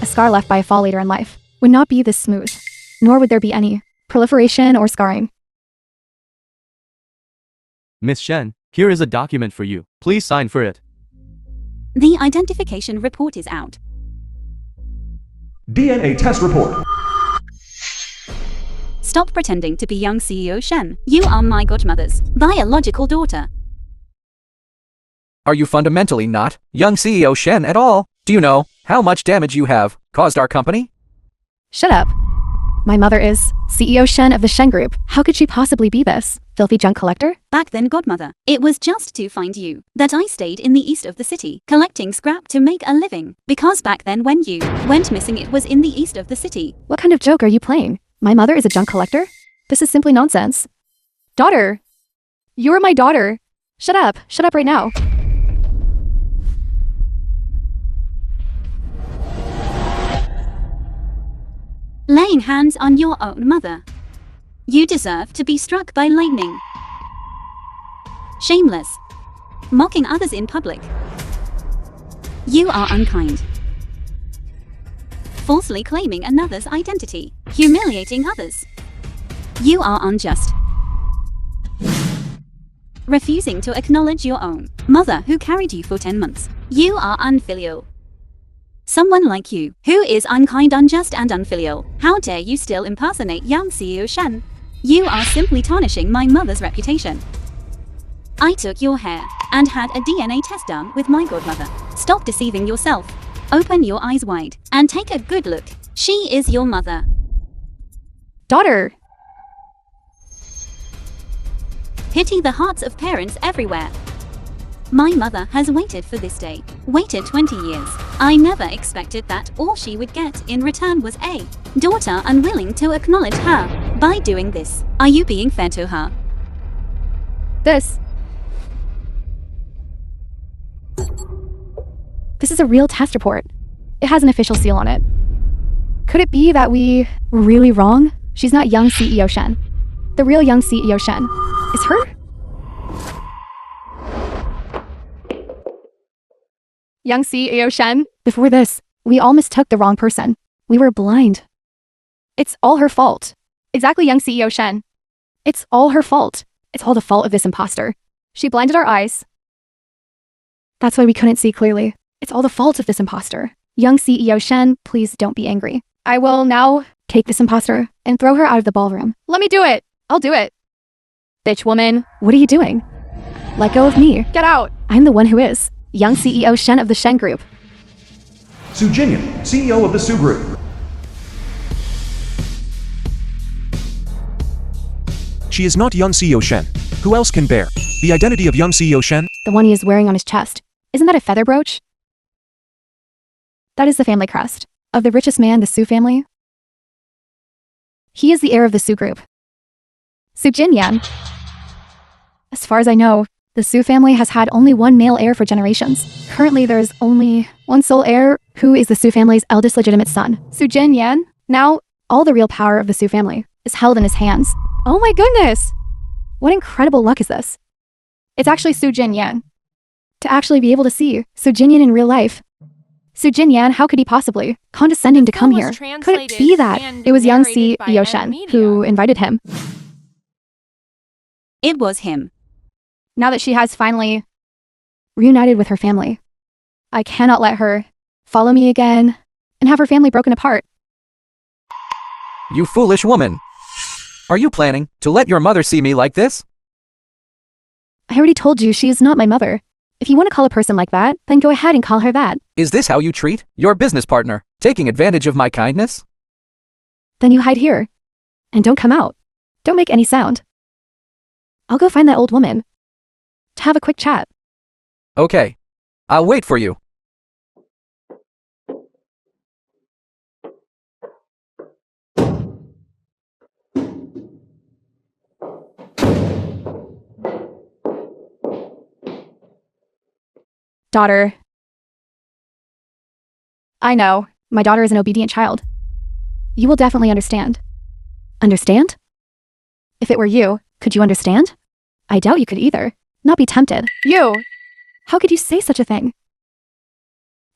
A scar left by a fall later in life would not be this smooth, nor would there be any proliferation or scarring. Miss Shen, here is a document for you. Please sign for it. The identification report is out. DNA test report. Stop pretending to be young CEO Shen. You are my godmother's biological daughter. Are you fundamentally not young CEO Shen at all? Do you know how much damage you have caused our company? Shut up. My mother is CEO Shen of the Shen Group. How could she possibly be this filthy junk collector? Back then, godmother, it was just to find you that I stayed in the east of the city, collecting scrap to make a living. Because back then when you went missing, it was in the east of the city. What kind of joke are you playing? My mother is a junk collector? This is simply nonsense. Daughter! You're my daughter! Shut up right now. Laying hands on your own mother. You deserve to be struck by lightning. Shameless. Mocking others in public. You are unkind. Falsely claiming another's identity. Humiliating others. You are unjust. Refusing to acknowledge your own mother who carried you for 10 months. You are unfilial. Someone like you, who is unkind, unjust, and unfilial. How dare you still impersonate young CEO Shen? You are simply tarnishing my mother's reputation. I took your hair and had a DNA test done with my godmother. Stop deceiving yourself. Open your eyes wide and take a good look. She is your mother. Daughter! Pity the hearts of parents everywhere. My mother has waited for this day. Waited 20 years. I never expected that all she would get in return was a daughter unwilling to acknowledge her. By doing this, are you being fair to her? This is a real test report. It has an official seal on it. Could it be that we were really wrong? She's not young CEO Shen. The real young CEO Shen is her? Young CEO Shen, before this, we all mistook the wrong person. We were blind. It's all her fault. Exactly, young CEO Shen. It's all her fault. It's all the fault of this imposter. She blinded our eyes. That's why we couldn't see clearly. It's all the fault of this imposter. Young CEO Shen, please don't be angry. I will now take this imposter and throw her out of the ballroom. Let me do it. I'll do it. Bitch woman, what are you doing? Let go of me. Get out. I'm the one who is. Young CEO Shen of the Shen Group. Su Jinian, CEO of the Su Group. She is not young CEO Shen. Who else can bear the identity of young CEO Shen? The one he is wearing on his chest. Isn't that a feather brooch? That is the family crest of the richest man, the Su family. He is the heir of the Su Group. Su Jinyan. As far as I know, the Su family has had only one male heir for generations. Currently, there is only one sole heir, who is the Su family's eldest legitimate son, Su Jinyan. Now, all the real power of the Su family is held in his hands. Oh my goodness! What incredible luck is this? It's actually Su Jinyan. To actually be able to see Su Jinyan in real life. Su Jinyan, how could he possibly condescending to come here? Could it be that it was young CEO Shen who invited him? It was him. Now that she has finally reunited with her family, I cannot let her follow me again and have her family broken apart. You foolish woman. Are you planning to let your mother see me like this? I already told you she is not my mother. If you want to call a person like that, then go ahead and call her that. Is this how you treat your business partner, taking advantage of my kindness? Then you hide here. And don't come out. Don't make any sound. I'll go find that old woman to have a quick chat. Okay. I'll wait for you. Daughter. I know, my daughter is an obedient child. You will definitely understand. Understand? If it were you, could you understand? I doubt you could either. Not be tempted. You! How could you say such a thing?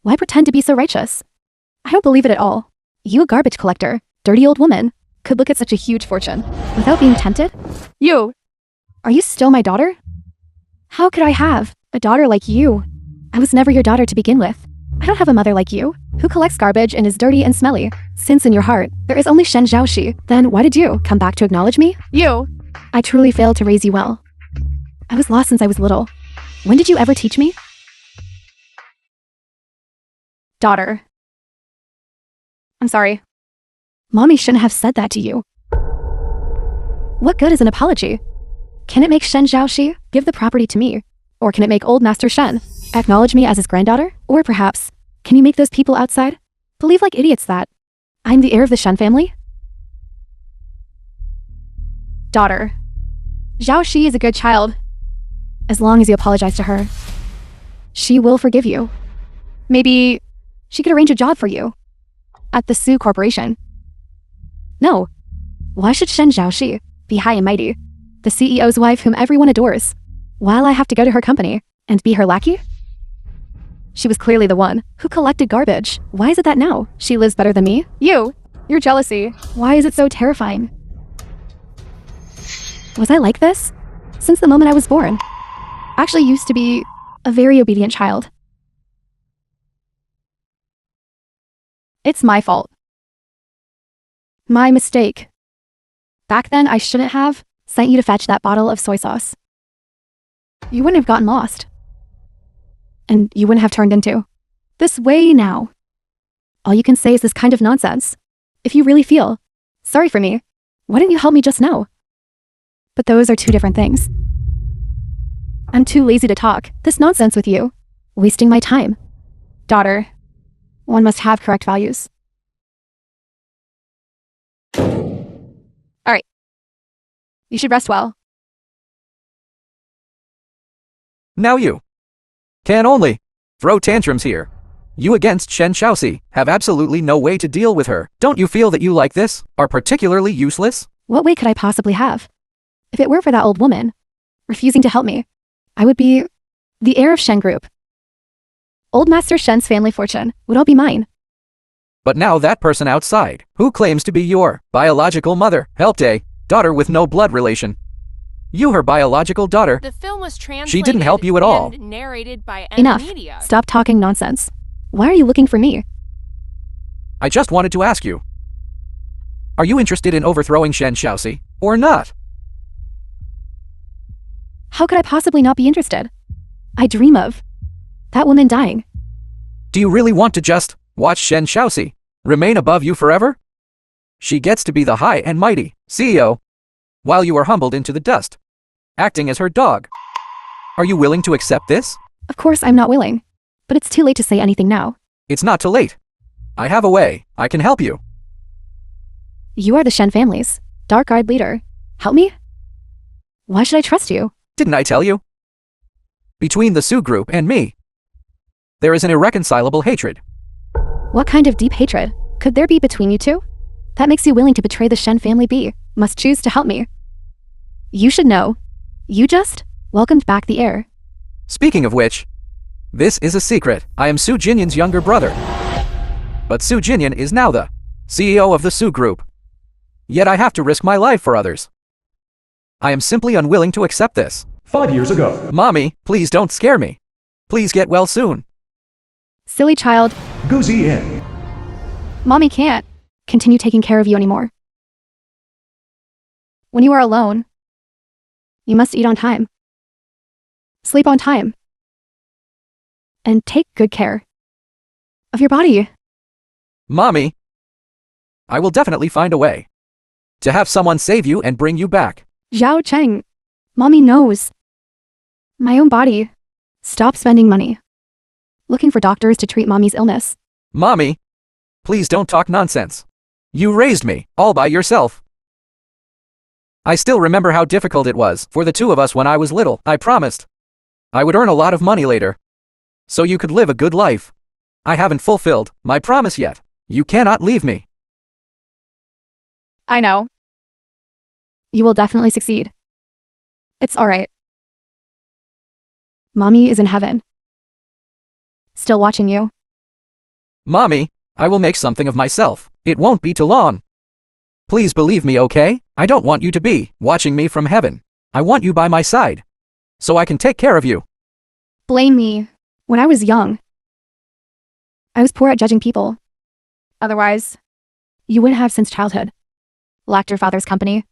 Why pretend to be so righteous? I don't believe it at all. You, a garbage collector, dirty old woman, could look at such a huge fortune without being tempted? You! Are you still my daughter? How could I have a daughter like you? I was never your daughter to begin with. I don't have a mother like you, who collects garbage and is dirty and smelly. Since in your heart, there is only Shen Zhaoxi, then why did you come back to acknowledge me? You! I truly failed to raise you well. I was lost since I was little. When did you ever teach me? Daughter. I'm sorry. Mommy shouldn't have said that to you. What good is an apology? Can it make Shen Zhaoxi give the property to me? Or can it make old Master Shen acknowledge me as his granddaughter? Or perhaps, can you make those people outside believe like idiots that I'm the heir of the Shen family? Daughter. Zhaoxi is a good child. As long as you apologize to her, she will forgive you. Maybe she could arrange a job for you at the Su Corporation. No. Why should Shen Zhaoxi be high and mighty, the CEO's wife whom everyone adores, while I have to go to her company and be her lackey? She was clearly the one who collected garbage. Why is it that now she lives better than me? You! Your jealousy. Why is it so terrifying? Was I like this? Since the moment I was born. Actually used to be a very obedient child. It's my fault. My mistake. Back then, I shouldn't have sent you to fetch that bottle of soy sauce. You wouldn't have gotten lost. And you wouldn't have turned into this way now. All you can say is this kind of nonsense. If you really feel sorry for me, why didn't you help me just now? But those are two different things. I'm too lazy to talk this nonsense with you, wasting my time. Daughter, one must have correct values. All right. You should rest well. Now you can only throw tantrums here. You against Shen Zhaoxi have absolutely no way to deal with her. Don't you feel that you like this are particularly useless? What way could I possibly have? If it were for that old woman refusing to help me, I would be the heir of Shen Group. Old Master Shen's family fortune would all be mine. But now that person outside, who claims to be your biological mother, helped a daughter with no blood relation. You her biological daughter. The film was translated She didn't help you at all. and narrated by Enough. Media. Stop talking nonsense. Why are you looking for me? I just wanted to ask you. Are you interested in overthrowing Shen Xiaoxi, or not? How could I possibly not be interested? I dream of that woman dying. Do you really want to just watch Shen Xiaoxi remain above you forever? She gets to be the high and mighty CEO, while you are humbled into the dust, acting as her dog. Are you willing to accept this? Of course I'm not willing. But it's too late to say anything now. It's not too late. I have a way. I can help you. You are the Shen family's dark-eyed leader. Help me? Why should I trust you? Didn't I tell you? Between the Su group and me, there is an irreconcilable hatred. What kind of deep hatred could there be between you two? That makes you willing to betray the Shen family must choose to help me. You should know. You just welcomed back the heir. Speaking of which, this is a secret. I am Su Jinyan's younger brother. But Su Jinyan is now the CEO of the Su group. Yet I have to risk my life for others. I am simply unwilling to accept this. 5 years ago. Mommy, please don't scare me. Please get well soon. Silly child. Guzi in. Mommy can't continue taking care of you anymore. When you are alone, you must eat on time, sleep on time, and take good care of your body. Mommy, I will definitely find a way to have someone save you and bring you back. Zhao Cheng, Mommy knows. My own body. Stop spending money looking for doctors to treat Mommy's illness. Mommy, please don't talk nonsense. You raised me all by yourself. I still remember how difficult it was for the two of us when I was little. I promised I would earn a lot of money later, so you could live a good life. I haven't fulfilled my promise yet. You cannot leave me. I know. You will definitely succeed. It's alright. Mommy is in heaven, still watching you. Mommy, I will make something of myself. It won't be too long. Please believe me, okay? I don't want you to be watching me from heaven. I want you by my side, so I can take care of you. Blame me. When I was young, I was poor at judging people. Otherwise, you wouldn't have since childhood lacked your father's company.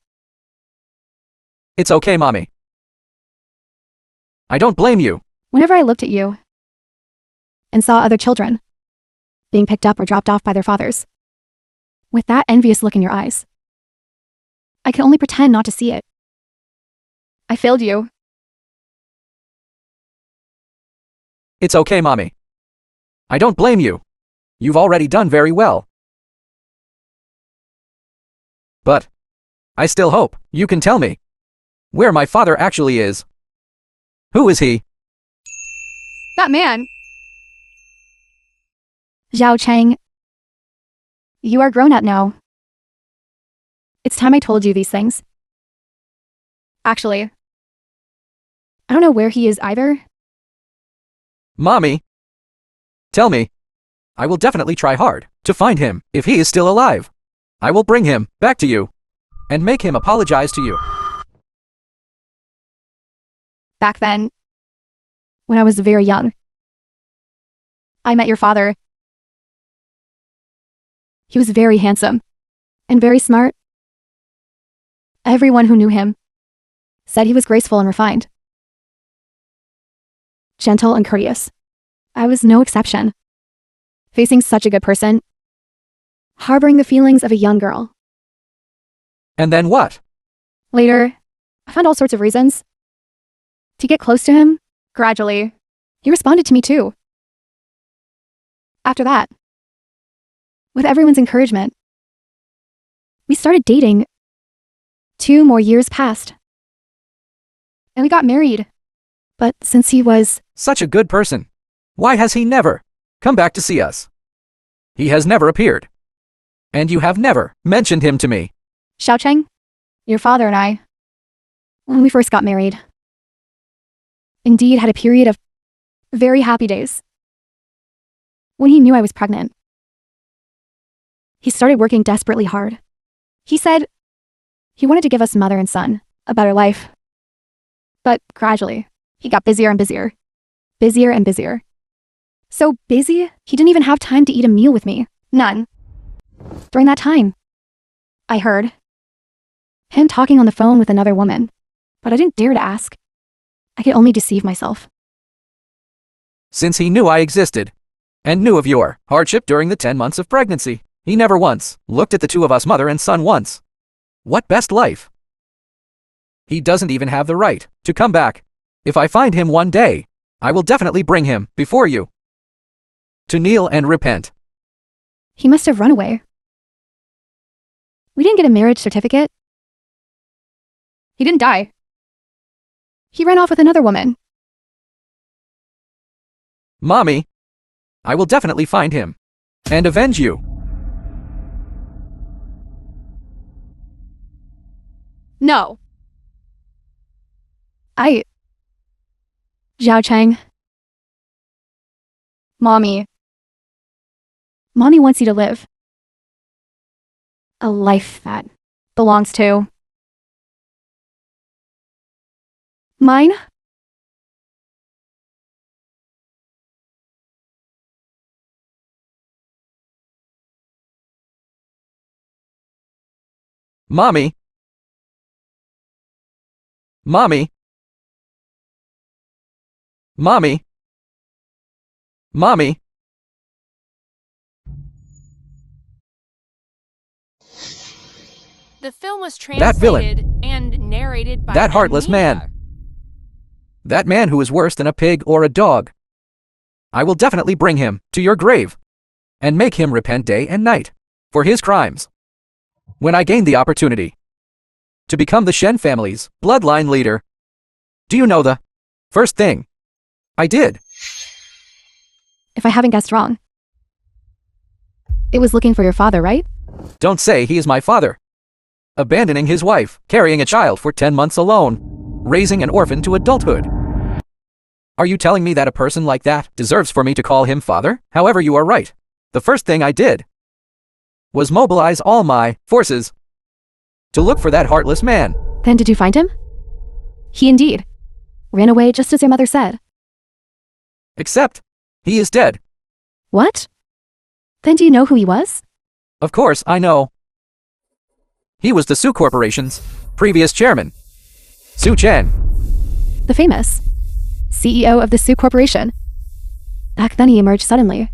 It's okay, Mommy. I don't blame you. Whenever I looked at you and saw other children being picked up or dropped off by their fathers, with that envious look in your eyes, I could only pretend not to see it. I failed you. It's okay, Mommy. I don't blame you. You've already done very well. But I still hope you can tell me where my father actually is. Who is he? That man. Zhao Cheng. You are grown up now. It's time I told you these things. Actually, I don't know where he is either. Mommy, tell me. I will definitely try hard to find him. If he is still alive, I will bring him back to you and make him apologize to you. Back then, when I was very young, I met your father. He was very handsome and very smart. Everyone who knew him said he was graceful and refined, gentle and courteous. I was no exception. Facing such a good person, harboring the feelings of a young girl. And then what? Later, I found all sorts of reasons to get close to him. Gradually, he responded to me too. After that, with everyone's encouragement, we started dating. 2 more years passed, and we got married. But since he was Such a good person, why has he never come back to see us? He has never appeared. And you have never mentioned him to me. Xiao Cheng, your father and I, when we first got married, indeed had a period of very happy days. When he knew I was pregnant, he started working desperately hard. He said he wanted to give us mother and son a better life. But gradually, he got busier and busier. Busier and busier. So busy, he didn't even have time to eat a meal with me. None. During that time, I heard him talking on the phone with another woman, but I didn't dare to ask. I could only deceive myself. Since he knew I existed, and knew of your hardship during the 10 months of pregnancy, he never once looked at the two of us, mother and son, once. What best life? He doesn't even have the right to come back. If I find him one day, I will definitely bring him before you to kneel and repent. He must have run away. We didn't get a marriage certificate. He didn't die. He ran off with another woman. Mommy, I will definitely find him and avenge you. No. Zhao Chang. Mommy wants you to live a life that belongs to mine. Mommy. Mommy. Mommy. Mommy. The film was That villain. translated and narrated by That heartless man. That man who is worse than a pig or a dog. I will definitely bring him to your grave and make him repent day and night for his crimes. When I gained the opportunity to become the Shen family's bloodline leader, do you know the first thing I did? If I haven't guessed wrong, it was looking for your father, right? Don't say he is my father. Abandoning his wife, carrying a child for 10 months alone, raising an orphan to adulthood. Are you telling me that a person like that deserves for me to call him father? However, you are right. The first thing I did was mobilize all my forces to look for that heartless man. Then did you find him? He indeed ran away just as your mother said. Except, he is dead. What? Then do you know who he was? Of course, I know. He was the Su Corporation's previous chairman, Su Chen. The famous CEO of the Su Corporation. Back then he emerged suddenly.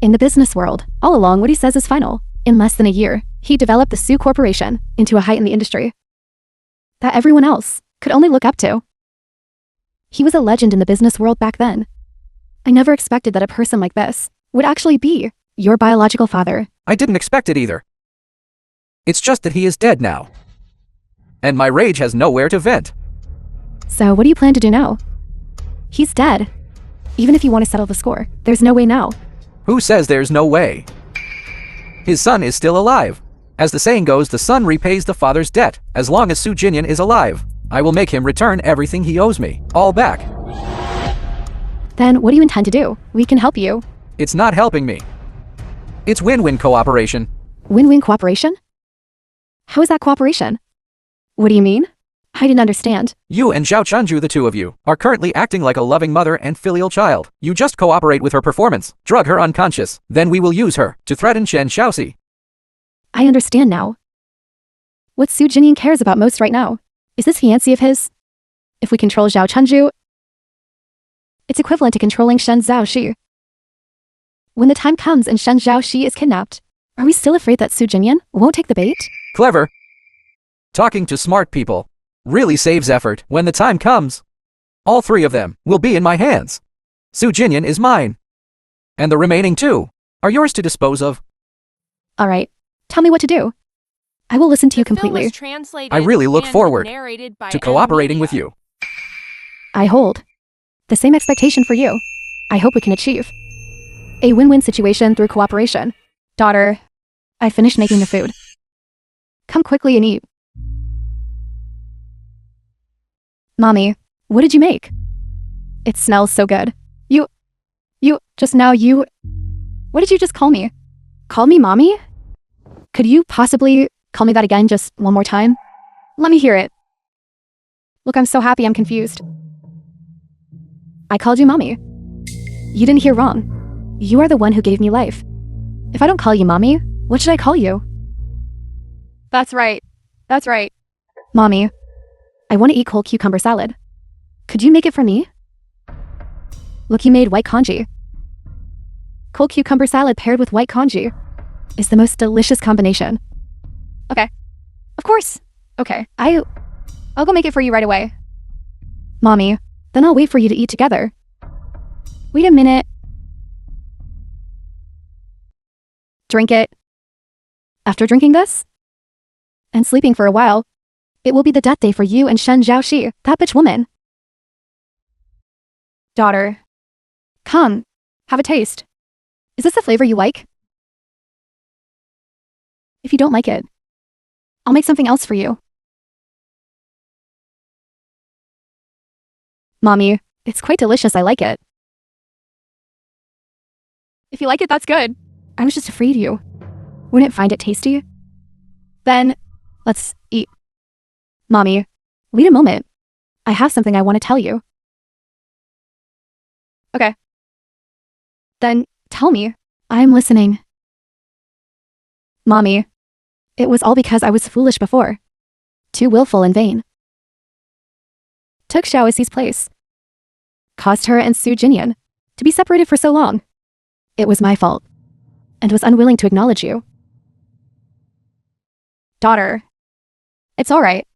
In the business world, all along what he says is final. In less than a year, he developed the Su Corporation into a height in the industry that everyone else could only look up to. He was a legend in the business world back then. I never expected that a person like this would actually be your biological father. I didn't expect it either. It's just that he is dead now. And my rage has nowhere to vent. So what do you plan to do now? He's dead. Even if you want to settle the score, there's no way now. Who says there's no way? His son is still alive. As the saying goes, the son repays the father's debt. As long as Su Jinyan is alive, I will make him return everything he owes me, all back. Then what do you intend to do? We can help you. It's not helping me. It's win-win cooperation. Win-win cooperation? How is that cooperation? What do you mean? I didn't understand. You and Zhao Chunju, the two of you, are currently acting like a loving mother and filial child. You just cooperate with her performance, drug her unconscious, then we will use her to threaten Shen Shaoxi. I understand now. What Su Jinyan cares about most right now is this fiancé of his. If we control Zhao Chunju, it's equivalent to controlling Shen Zhaoxi. When the time comes and Shen Zhaoxi is kidnapped, are we still afraid that Su Jinyan won't take the bait? Clever. Talking to smart people really saves effort. When the time comes, all three of them will be in my hands. Su Jinyan is mine. And the remaining two are yours to dispose of. All right. Tell me what to do. I will listen to you The film completely. was translated I really look and forward narrated by to cooperating with Media. you. I hold the same expectation for you. I hope we can achieve a win-win situation through cooperation. Daughter, I finished making the food. Come quickly and eat. Mommy, what did you make? It smells so good. Just now you... What did you just call me? Call me mommy? Could you possibly call me that again just one more time? Let me hear it. Look, I'm so happy I'm confused. I called you mommy. You didn't hear wrong. You are the one who gave me life. If I don't call you mommy, what should I call you? That's right. That's right. Mommy, I want to eat cold cucumber salad. Could you make it for me? Look, you made white congee. Cold cucumber salad paired with white congee is the most delicious combination. Okay. Of course. Okay. I'll go make it for you right away. Mommy, then I'll wait for you to eat together. Wait a minute. Drink it. After drinking this and sleeping for a while, it will be the death day for you and Shen Zhaoxi, that bitch woman. Daughter, come, have a taste. Is this the flavor you like? If you don't like it, I'll make something else for you. Mommy, it's quite delicious, I like it. If you like it, that's good. I was just afraid you wouldn't find it tasty. Then, let's eat. Mommy, wait a moment. I have something I want to tell you. Okay. Then, tell me. I'm listening. Mommy, it was all because I was foolish before. Too willful and vain. Took Xiaoxi's place. Caused her and Su Jinian to be separated for so long. It was my fault, and was unwilling to acknowledge you. Daughter, it's all right.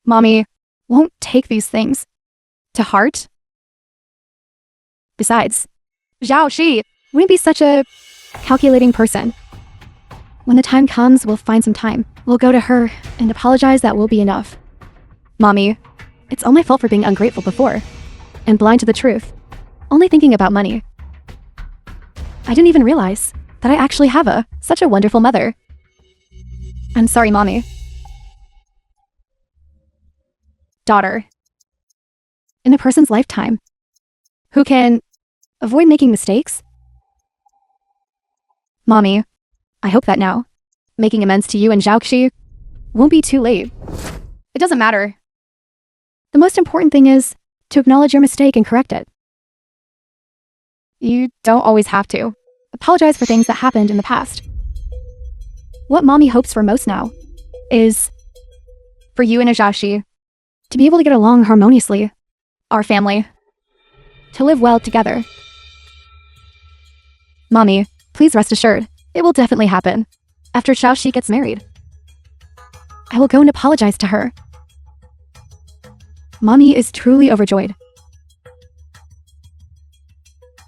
Mommy won't take these things to heart. Besides, Zhaoxi wouldn't be such a calculating person. When the time comes, we'll find some time. We'll go to her and apologize. That will be enough. Mommy, it's all my fault for being ungrateful before and blind to the truth, only thinking about money. I didn't even realize that I actually have such a wonderful mother. I'm sorry, Mommy. Daughter, in a person's lifetime, who can avoid making mistakes? Mommy, I hope that now, making amends to you and Zhaoxi won't be too late. It doesn't matter. The most important thing is to acknowledge your mistake and correct it. You don't always have to apologize for things that happened in the past. What Mommy hopes for most now is for you and Zhaoxi to be able to get along harmoniously, our family, to live well together. Mommy, please rest assured, it will definitely happen after Zhaoxi gets married. I will go and apologize to her. Mommy is truly overjoyed.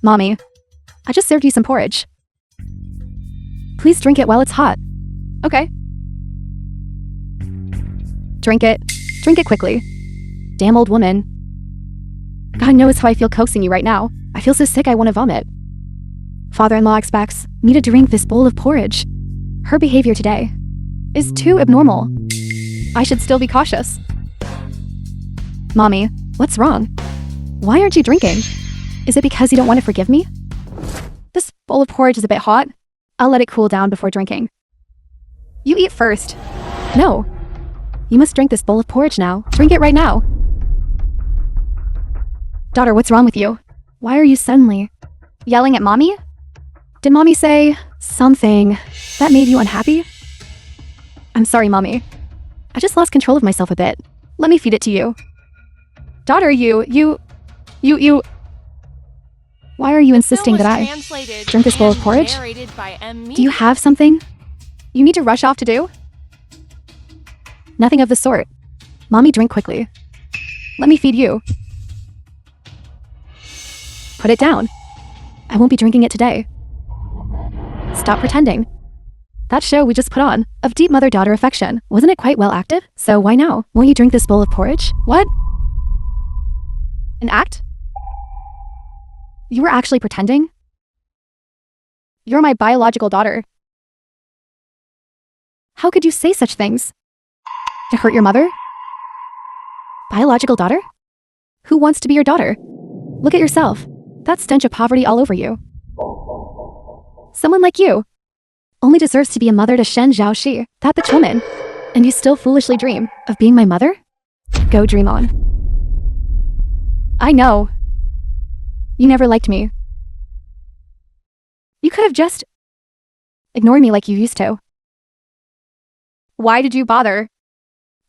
Mommy, I just served you some porridge. Please drink it while it's hot. Okay. Drink it. Drink it quickly. Damn old woman. God knows how I feel coaxing you right now. I feel so sick I want to vomit. Father-in-law expects me to drink this bowl of porridge. Her behavior today is too abnormal. I should still be cautious. Mommy, what's wrong? Why aren't you drinking? Is it because you don't want to forgive me? This bowl of porridge is a bit hot. I'll let it cool down before drinking. You eat first. No. You must drink this bowl of porridge now. Drink it right now. Daughter, what's wrong with you? Why are you suddenly yelling at Mommy? Did Mommy say something that made you unhappy? I'm sorry, Mommy. I just lost control of myself a bit. Let me feed it to you. Daughter, you... Why are you insisting that I drink this bowl of porridge? Do you have something you need to rush off to do? Nothing of the sort. Mommy, drink quickly. Let me feed you. Put it down. I won't be drinking it today. Stop pretending. That show we just put on, of deep mother-daughter affection, wasn't it quite well acted? So why now? Won't you drink this bowl of porridge? What? An act? You were actually pretending? You're my biological daughter. How could you say such things? To hurt your mother? Biological daughter? Who wants to be your daughter? Look at yourself. That stench of poverty all over you. Someone like you only deserves to be a mother to Shen Zhaoxi, that bitch woman. And you still foolishly dream of being my mother? Go dream on. I know. You never liked me. You could have just ignored me like you used to. Why did you bother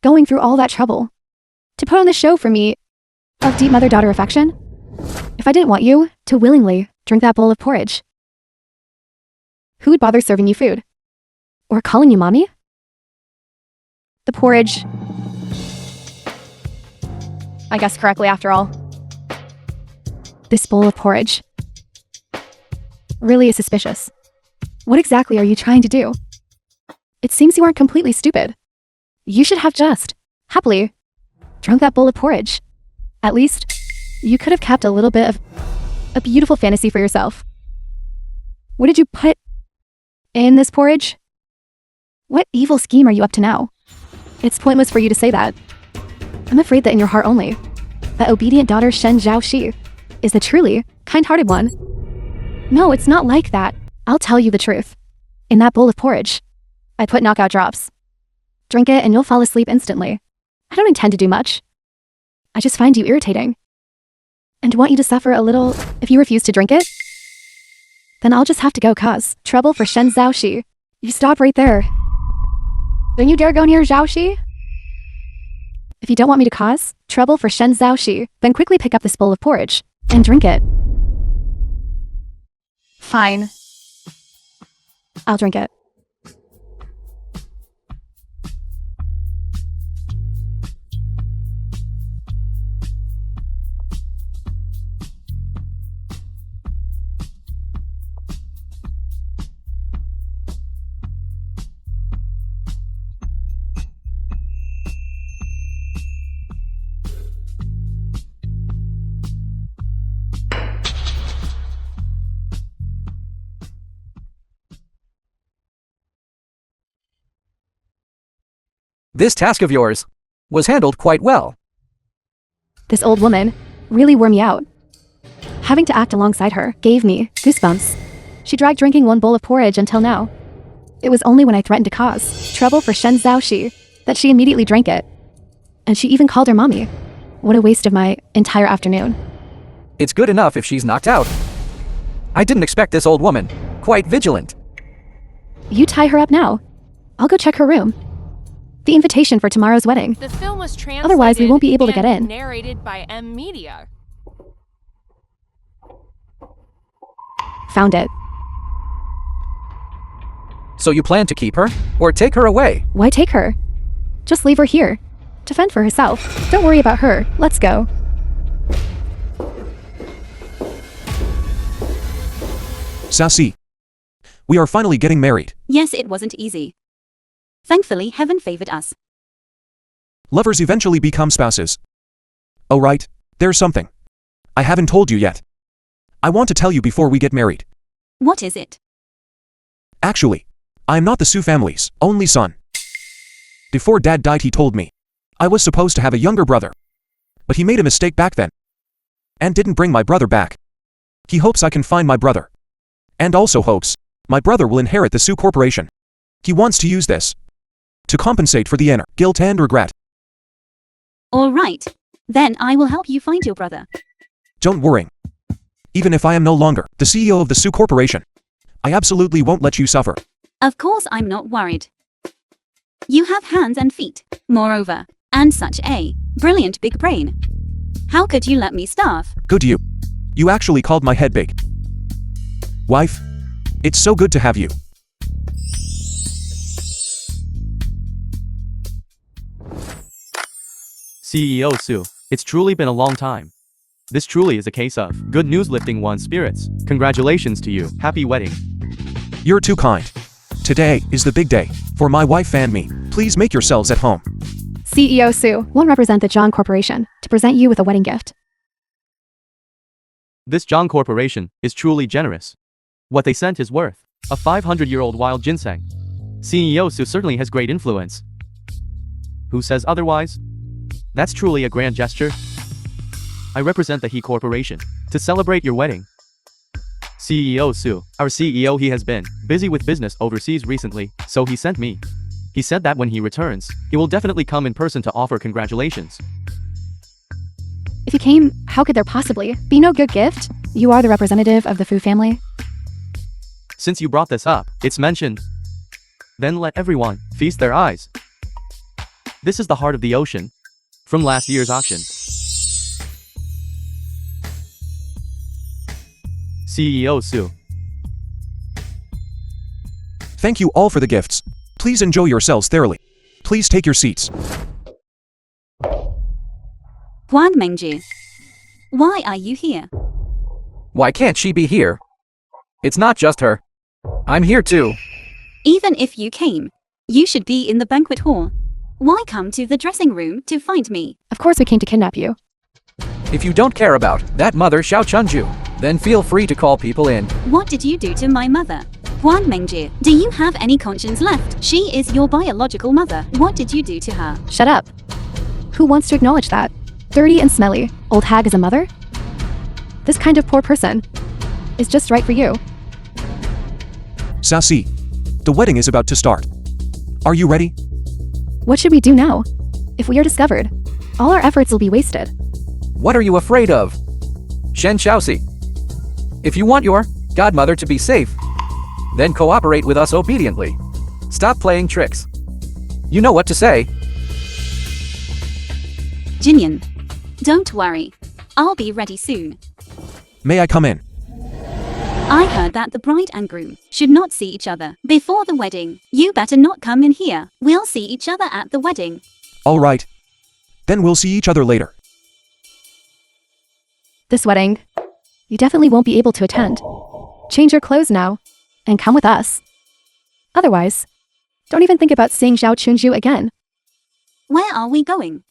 going through all that trouble to put on the show for me of deep mother-daughter affection? If I didn't want you to willingly drink that bowl of porridge, who would bother serving you food? Or calling you mommy? The porridge, I guessed correctly after all. This bowl of porridge really is suspicious. What exactly are you trying to do? It seems you aren't completely stupid. You should have just happily drunk that bowl of porridge. At least, you could have kept a little bit of a beautiful fantasy for yourself. What did you put in this porridge? What evil scheme are you up to now? It's pointless for you to say that. I'm afraid that in your heart only, that obedient daughter Shen Zhaoxi is the truly kind-hearted one. No, it's not like that. I'll tell you the truth. In that bowl of porridge, I put knockout drops. Drink it and you'll fall asleep instantly. I don't intend to do much. I just find you irritating. And want you to suffer a little if you refuse to drink it? Then I'll just have to go cause trouble for Shen Zhaoxi. You stop right there. Don't you dare go near Zhaoxi? If you don't want me to cause trouble for Shen Zhaoxi, then quickly pick up this bowl of porridge and drink it. Fine. I'll drink it. This task of yours was handled quite well. This old woman really wore me out. Having to act alongside her gave me goosebumps. She dragged drinking one bowl of porridge until now. It was only when I threatened to cause trouble for Shen Zhaoxi that she immediately drank it. And she even called her mommy. What a waste of my entire afternoon. It's good enough if she's knocked out. I didn't expect this old woman. Quite vigilant. You tie her up now. I'll go check her room. The invitation for tomorrow's wedding. The film was translated Otherwise, we won't be able to get in. Narrated by M Media. Found it. So you plan to keep her? Or take her away? Why take her? Just leave her here. To fend for herself. Don't worry about her. Let's go. Sassy. We are finally getting married. Yes, it wasn't easy. Thankfully, heaven favored us. Lovers eventually become spouses. Oh right, there's something I haven't told you yet. I want to tell you before we get married. What is it? Actually, I'm not the Su family's only son. Before Dad died he told me I was supposed to have a younger brother. But he made a mistake back then. And didn't bring my brother back. He hopes I can find my brother. And also hopes my brother will inherit the Su Corporation. He wants to use this to compensate for the inner guilt and regret. All right. Then I will help you find your brother. Don't worry. Even if I am no longer the CEO of the Su Corporation, I absolutely won't let you suffer. Of course I'm not worried. You have hands and feet, moreover, and such a brilliant big brain. How could you let me starve? Good you. You actually called my head big. Wife, it's so good to have you. CEO Su, it's truly been a long time. This truly is a case of good news lifting one's spirits. Congratulations to you. Happy wedding. You're too kind. Today is the big day for my wife and me. Please make yourselves at home. CEO Su won't represent the John Corporation to present you with a wedding gift. This John Corporation is truly generous. What they sent is worth a 500-year-old wild ginseng. CEO Su certainly has great influence. Who says otherwise? That's truly a grand gesture. I represent the He Corporation to celebrate your wedding. CEO Su, our CEO, he has been busy with business overseas recently, so he sent me. He said that when he returns, he will definitely come in person to offer congratulations. If you came, how could there possibly be no good gift? You are the representative of the Fu family. Since you brought this up, it's mentioned. Then let everyone feast their eyes. This is the heart of the ocean. From last year's auction. CEO Su. Thank you all for the gifts. Please enjoy yourselves thoroughly. Please take your seats. Huang Mengji, why are you here? Why can't she be here? It's not just her. I'm here too. Even if you came, you should be in the banquet hall. Why come to the dressing room to find me? Of course we came to kidnap you. If you don't care about that mother Xiao Chunju, then feel free to call people in. What did you do to my mother? Huang Mengji, do you have any conscience left? She is your biological mother. What did you do to her? Shut up. Who wants to acknowledge that? Dirty and smelly, old hag as a mother? This kind of poor person is just right for you. Sassy, the wedding is about to start. Are you ready? What should we do now? If we are discovered, all our efforts will be wasted. What are you afraid of? Shen Xiaoxi. If you want your godmother to be safe, then cooperate with us obediently. Stop playing tricks. You know what to say. Jinyan, don't worry. I'll be ready soon. May I come in? I heard that the bride and groom should not see each other before the wedding. You better not come in here. We'll see each other at the wedding. All right. Then we'll see each other later. This wedding, you definitely won't be able to attend. Change your clothes now, and come with us. Otherwise, don't even think about seeing Xiao Chunju again. Where are we going?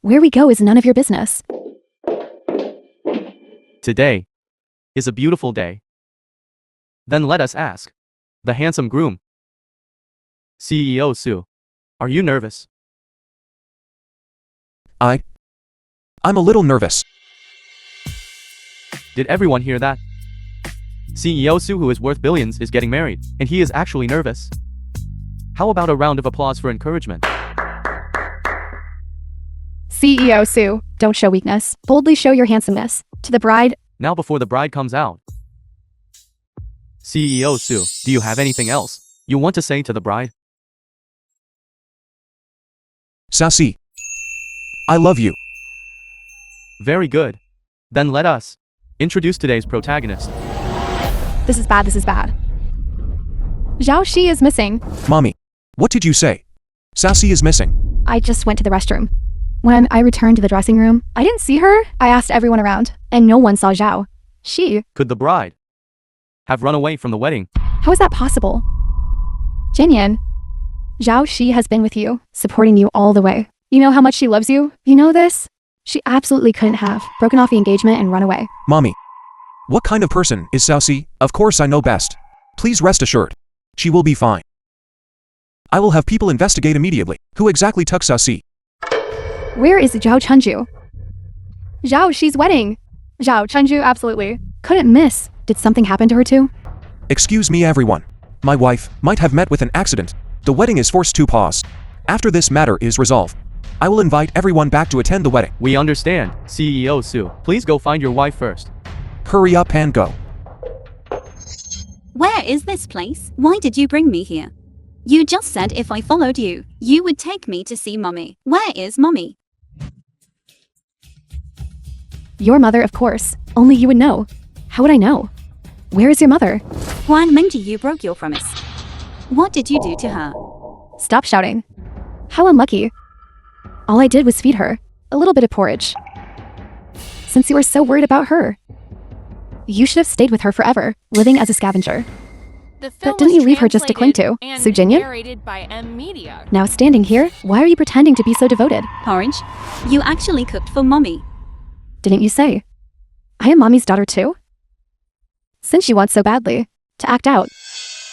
Where we go is none of your business. Today is a beautiful day. Then let us ask the handsome groom. CEO Su, are you nervous? I'm a little nervous. Did everyone hear that? CEO Su, who is worth billions, is getting married, and he is actually nervous. How about a round of applause for encouragement? CEO Su, don't show weakness. Boldly show your handsomeness. To the bride, Now before the bride comes out. CEO Su, do you have anything else you want to say to the bride? Sassy, I love you. Very good. Then let us introduce today's protagonist. this is bad, this is bad. Zhao Shi is missing. Mommy, what did you say? Sassy is missing. I just went to the restroom. When I returned to the dressing room, I didn't see her. I asked everyone around, and no one saw Zhao. She. Could the bride have run away from the wedding? How is that possible? Jinyan, Zhao Shi has been with you, supporting you all the way. You know how much she loves you? You know this? She absolutely couldn't have broken off the engagement and run away. Mommy, what kind of person is Sassy? Of course I know best. Please rest assured. She will be fine. I will have people investigate immediately. Who exactly took Sassy? Where is Zhao Chunju? Zhao Shi's wedding. Zhao Chunju absolutely couldn't miss. Did something happen to her too? Excuse me everyone. My wife might have met with an accident. The wedding is forced to pause. After this matter is resolved, I will invite everyone back to attend the wedding. We understand, CEO Su. Please go find your wife first. Hurry up and go. Where is this place? Why did you bring me here? You just said if I followed you, you would take me to see Mommy. Where is Mommy? Your mother, of course. Only you would know. How would I know? Where is your mother? Huang Mengji, you broke your promise. What did you do to her? Stop shouting. How unlucky. All I did was feed her a little bit of porridge. Since you were so worried about her, you should have stayed with her forever, living as a scavenger. The film But didn't was you leave her just to cling to, translated and Su Jinyan? narrated by M Media. Now standing here, why are you pretending to be so devoted? Porridge? You actually cooked for Mommy. Didn't you say? I am Mommy's daughter too? Since you want so badly to act out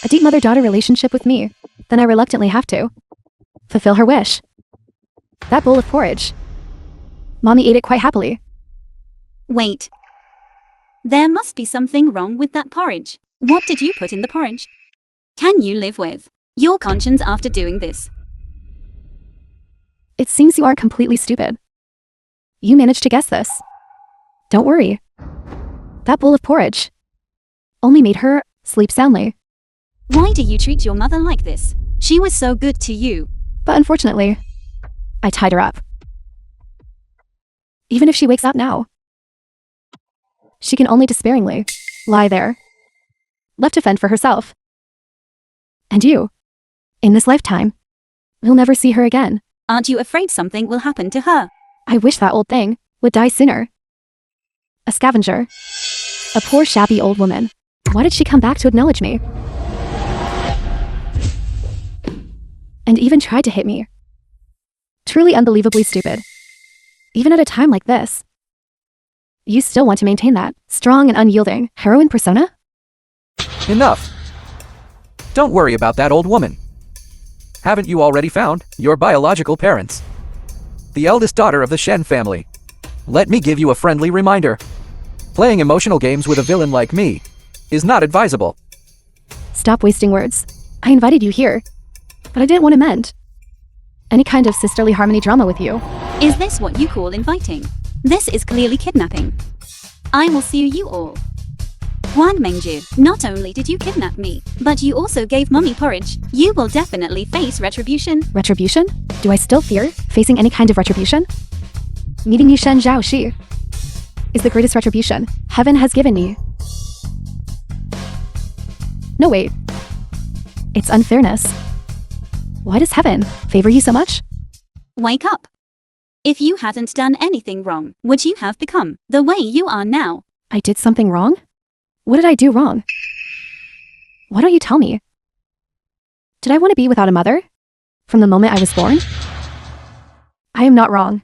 a deep mother-daughter relationship with me, then I reluctantly have to fulfill her wish. That bowl of porridge. Mommy ate it quite happily. Wait. There must be something wrong with that porridge. What did you put in the porridge? Can you live with your conscience after doing this? It seems you aren't completely stupid. You managed to guess this. Don't worry. That bowl of porridge only made her sleep soundly. Why do you treat your mother like this? She was so good to you. But unfortunately, I tied her up. Even if she wakes up now, she can only despairingly lie there, left to fend for herself. And you, in this lifetime, will never see her again. Aren't you afraid something will happen to her? I wish that old thing would die sooner. A scavenger. A poor shabby old woman. Why did she come back to acknowledge me? And even tried to hit me. Truly unbelievably stupid. Even at a time like this. You still want to maintain that strong and unyielding heroine persona? Enough. Don't worry about that old woman. Haven't you already found your biological parents? The eldest daughter of the Shen family. Let me give you a friendly reminder. Playing emotional games with a villain like me is not advisable. Stop wasting words. I invited you here, but I didn't want to mend any kind of sisterly harmony drama with you. Is this what you call inviting? This is clearly kidnapping. I will sue you all. Wang Mengju, not only did you kidnap me, but you also gave mummy porridge. You will definitely face retribution. Retribution? Do I still fear facing any kind of retribution? Meeting you Shen Zhao Shi is the greatest retribution heaven has given me. No, wait. It's unfairness. Why does heaven favor you so much? Wake up. If you hadn't done anything wrong, would you have become the way you are now? I did something wrong? What did I do wrong? Why don't you tell me? Did I want to be without a mother? From the moment I was born? I am not wrong.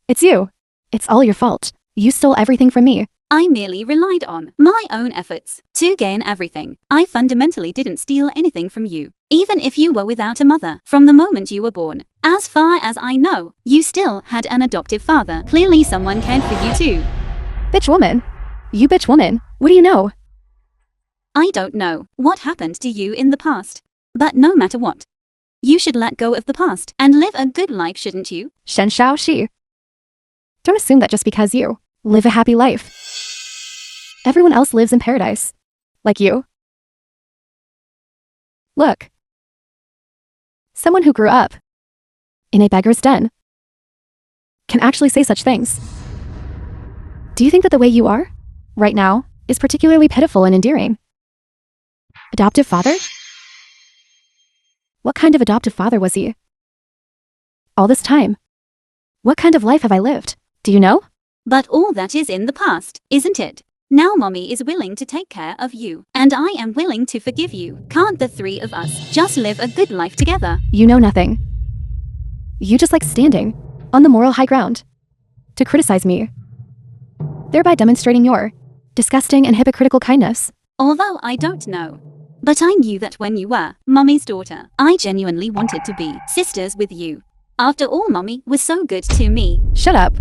It's you. It's all your fault. You stole everything from me. I merely relied on my own efforts to gain everything. I fundamentally didn't steal anything from you. Even if you were without a mother from the moment you were born. As far as I know, you still had an adoptive father. Clearly someone cared for you too. Bitch woman. You bitch woman. What do you know? I don't know what happened to you in the past. But no matter what, you should let go of the past and live a good life, shouldn't you? Shen Shao Shi. Don't assume that just because you live a happy life, everyone else lives in paradise. Like you. Look. Someone who grew up in a beggar's den can actually say such things. Do you think that the way you are right now is particularly pitiful and endearing? Adoptive father? What kind of adoptive father was he? All this time, what kind of life have I lived? Do you know? But all that is in the past, isn't it? Now mommy is willing to take care of you, and I am willing to forgive you. Can't the three of us just live a good life together? You know nothing. You just like standing on the moral high ground to criticize me, thereby demonstrating your disgusting and hypocritical kindness. Although I don't know. But I knew that when you were mommy's daughter, I genuinely wanted to be sisters with you. After all, mommy was so good to me. Shut up.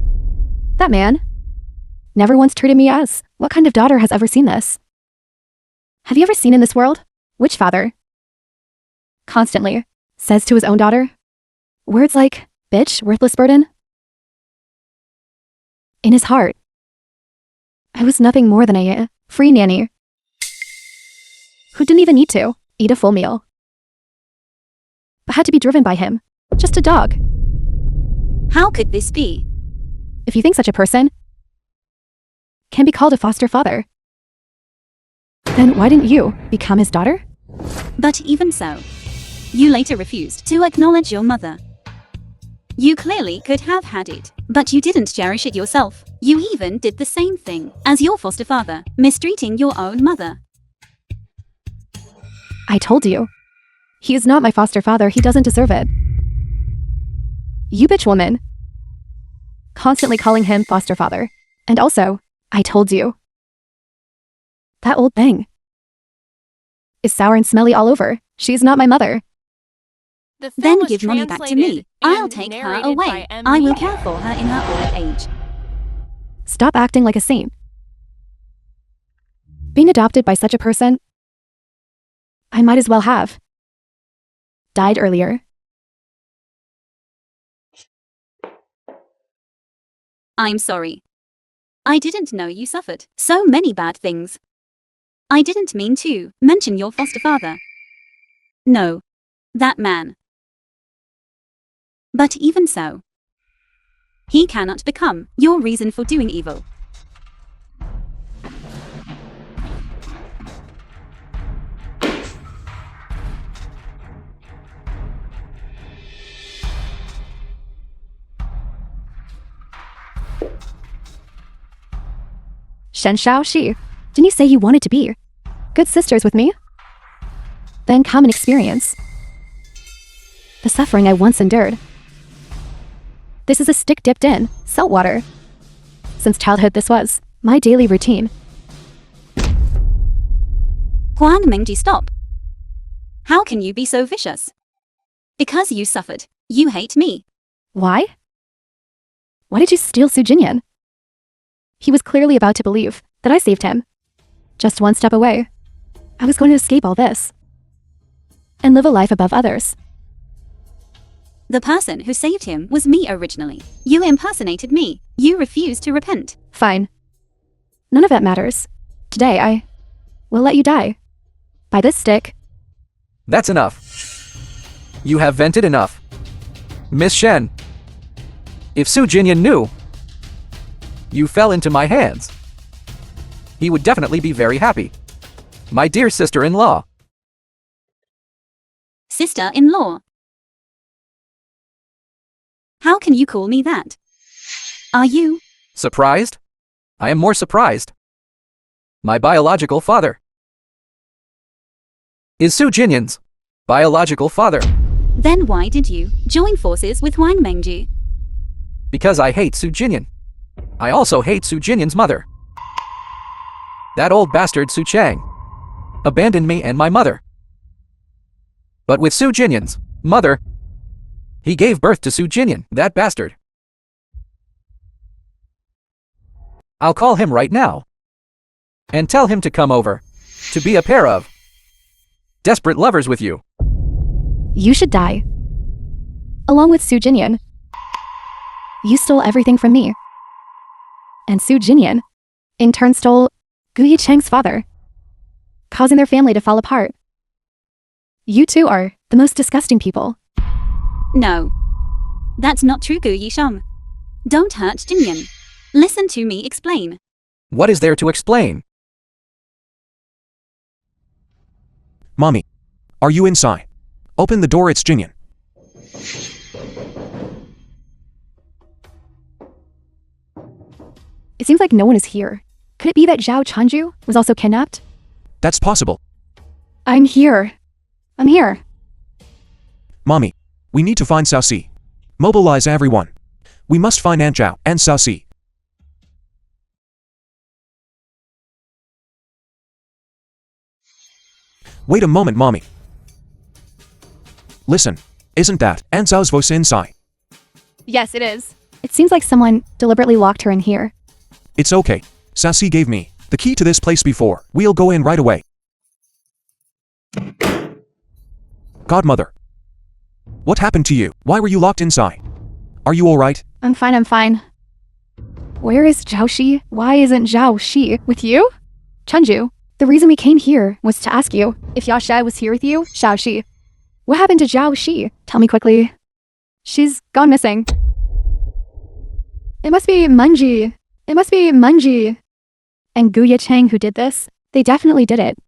That man never once treated me as. What kind of daughter has ever seen this? Have you ever seen in this world? Which father constantly says to his own daughter words like, bitch, worthless burden? In his heart, I was nothing more than a free nanny who didn't even need to eat a full meal, but had to be driven by him, just a dog. How could this be? If you think such a person can be called a foster father, then why didn't you become his daughter? But even so, you later refused to acknowledge your mother. You clearly could have had it, but you didn't cherish it yourself. You even did the same thing as your foster father, mistreating your own mother. I told you. He is not my foster father. He doesn't deserve it. You bitch woman. Constantly calling him foster father. And also, I told you. That old thing is sour and smelly all over. She's not my mother. The film Then was give mommy back to translated me. I'll and take her narrated away. by M. I will Media. care for her in her old age. Stop acting like a saint. Being adopted by such a person, I might as well have died earlier. I'm sorry. I didn't know you suffered so many bad things. I didn't mean to mention your foster father. No, that man. But even so, he cannot become your reason for doing evil. Shen Shao Shi, didn't you say you wanted to be good sisters with me? Then come and experience the suffering I once endured. This is a stick dipped in salt water. Since childhood, this was my daily routine. Huang Mingji, stop. How can you be so vicious? Because you suffered, you hate me. Why? Why did you steal Su Jinyan? He was clearly about to believe that I saved him. Just one step away, I was going to escape all this and live a life above others. The person who saved him was me originally. You impersonated me. You refused to repent. Fine. None of that matters. Today, I will let you die. By this stick. That's enough. You have vented enough. Miss Shen. If Su Jinyan knew you fell into my hands, he would definitely be very happy. My dear sister-in-law. Sister-in-law. How can you call me that? Are you Surprised? I am more surprised. My biological father is Su Jinyan's biological father. Then why did you join forces with Huang Mengji? Because I hate Su Jinyan. I also hate Su Jinyan's mother. That old bastard Su Chang abandoned me and my mother. But with Su Jinyan's mother, he gave birth to Su Jinyan, that bastard. I'll call him right now and tell him to come over to be a pair of desperate lovers with you. You should die. Along with Su Jinyan. You stole everything from me. And Su Jinyan, in turn, stole Gu Yicheng's father, causing their family to fall apart. You two are the most disgusting people. No. That's not true, Gu Yisheng. Don't hurt Jinyan. Listen to me explain. What is there to explain? Mommy, are you inside? Open the door, it's Jinyan. It seems like no one is here. Could it be that Zhao Chanju was also kidnapped? That's possible. I'm here. I'm here. Mommy, we need to find Cao Si. Mobilize everyone. We must find Aunt Zhao and Cao Si. Wait a moment, Mommy. Listen, isn't that Aunt Zhao's voice inside? Yes, it is. It seems like someone deliberately locked her in here. It's okay. Cao Si gave me the key to this place before. We'll go in right away. Godmother. What happened to you? Why were you locked inside? Are you alright? I'm fine. Where is Zhao Shi? Why isn't Zhao Shi with you? Chunju, the reason we came here was to ask you if Yao Shai was here with you, Zhao Shi. What happened to Zhao Shi? Tell me quickly. She's gone missing. It must be Munji. And Gu Yicheng who did this? They definitely did it.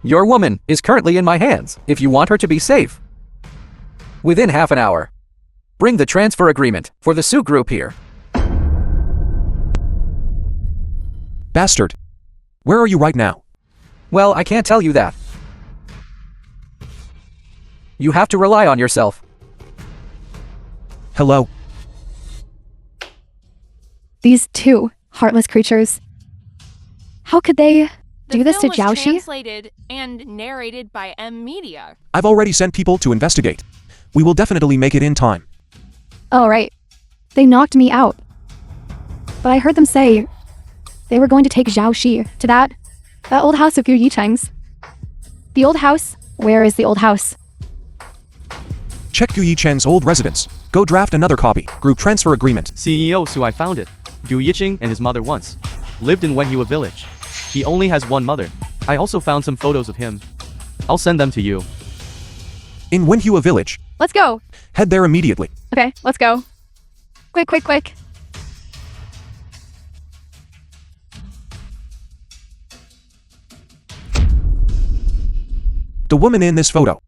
Your woman is currently in my hands if you want her to be safe. Within half an hour, bring the transfer agreement for the Su group here. Bastard. Where are you right now? Well, I can't tell you that. You have to rely on yourself. Hello? These two heartless creatures. How could they do this to The film Zhao was Shi? translated and narrated by M Media. I've already sent people to investigate. We will definitely make it in time. Oh, right. They knocked me out. But I heard them say they were going to take Zhao Shi to that old house of Gu Yicheng's. The old house? Where is the old house? Check Gu Yicheng's old residence. Go draft another copy. Group transfer agreement. CEO Su, I found it. Gu Yicheng and his mother once lived in Wenhua village. He only has one mother. I also found some photos of him. I'll send them to you. In Wenhua village. Let's go. Head there immediately. Okay, let's go. Quick, quick, quick. The woman in this photo.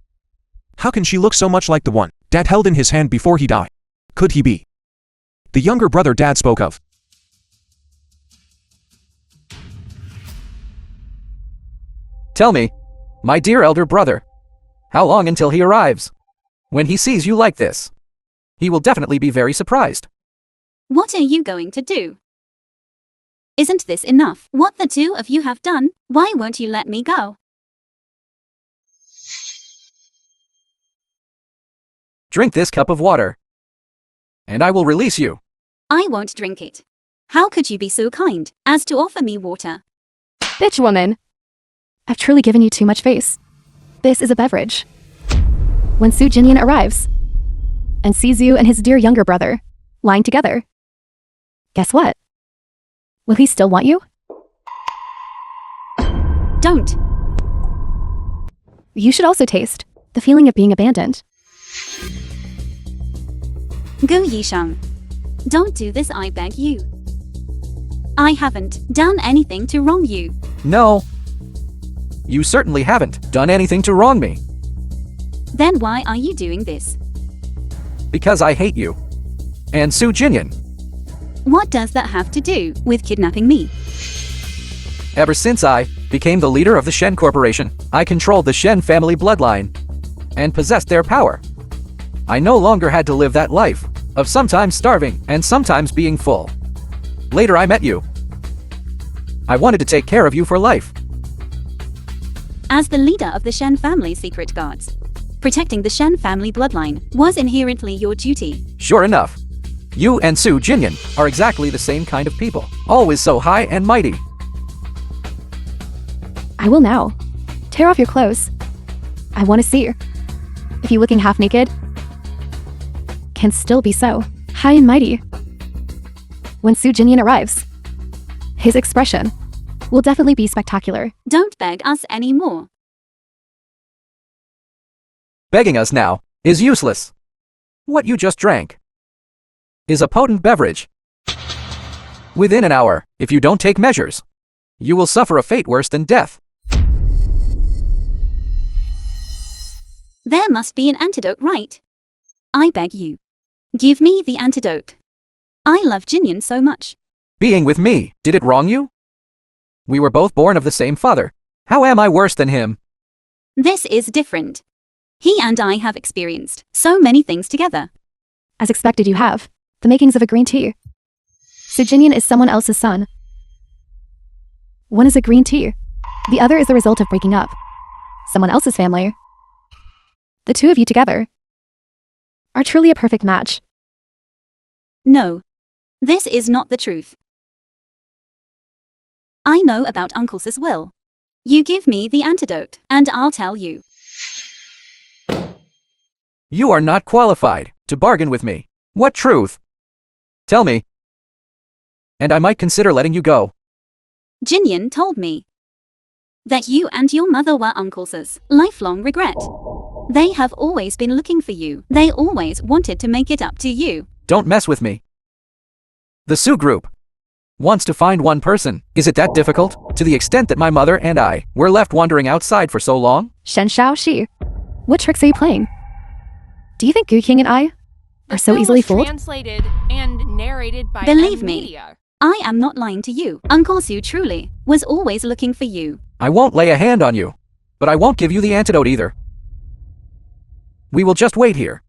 How can she look so much like the one Dad held in his hand before he died? Could he be the younger brother Dad spoke of? Tell me, my dear elder brother, how long until he arrives? When he sees you like this, he will definitely be very surprised. What are you going to do? Isn't this enough? What the two of you have done? Why won't you let me go? Drink this cup of water, and I will release you. I won't drink it. How could you be so kind as to offer me water? Bitch woman. I've truly given you too much face. This is a beverage. When Su Jinyan arrives and sees you and his dear younger brother lying together, guess what? Will he still want you? Don't. You should also taste the feeling of being abandoned. Gu Yisheng. Don't do this, I beg you. I haven't done anything to wrong you. No. You certainly haven't done anything to wrong me. Then why are you doing this? Because I hate you. And Su Jinyan. What does that have to do with kidnapping me? Ever since I became the leader of the Shen Corporation, I controlled the Shen family bloodline and possessed their power. I no longer had to live that life of sometimes starving and sometimes being full. Later I met you. I wanted to take care of you for life. As the leader of the Shen family secret guards, protecting the Shen family bloodline was inherently your duty. Sure enough, you and Su Jinyan are exactly the same kind of people, always so high and mighty. I will now. Tear off your clothes. I want to see. If you looking half naked, can still be so high and mighty. When Su Jinyan arrives, his expression will definitely be spectacular. Don't beg us anymore. Begging us now is useless. What you just drank is a potent beverage. Within an hour, if you don't take measures, you will suffer a fate worse than death. There must be an antidote, right? I beg you. Give me the antidote. I love Jinyan so much. Being with me, did it wrong you? We were both born of the same father. How am I worse than him? This is different. He and I have experienced so many things together. As expected, you have the makings of a green tea. Su Jinyan is someone else's son. One is a green tea. The other is the result of breaking up. Someone else's family. The two of you together are truly a perfect match. No. This is not the truth. I know about uncles as well. You give me the antidote, and I'll tell you. You are not qualified to bargain with me. What truth? Tell me, and I might consider letting you go. Jinyan told me that you and your mother were uncles' lifelong regret. They have always been looking for you. They always wanted to make it up to you. Don't mess with me. The Su Group wants to find one person. Is it that difficult? To the extent that my mother and I were left wandering outside for so long? Shen Shao Shi, what tricks are you playing? Do you think Gu King and I are so easily fooled? Translated and narrated by Believe M me, Media. I am not lying to you. Uncle Su truly was always looking for you. I won't lay a hand on you, but I won't give you the antidote either. We will just wait here,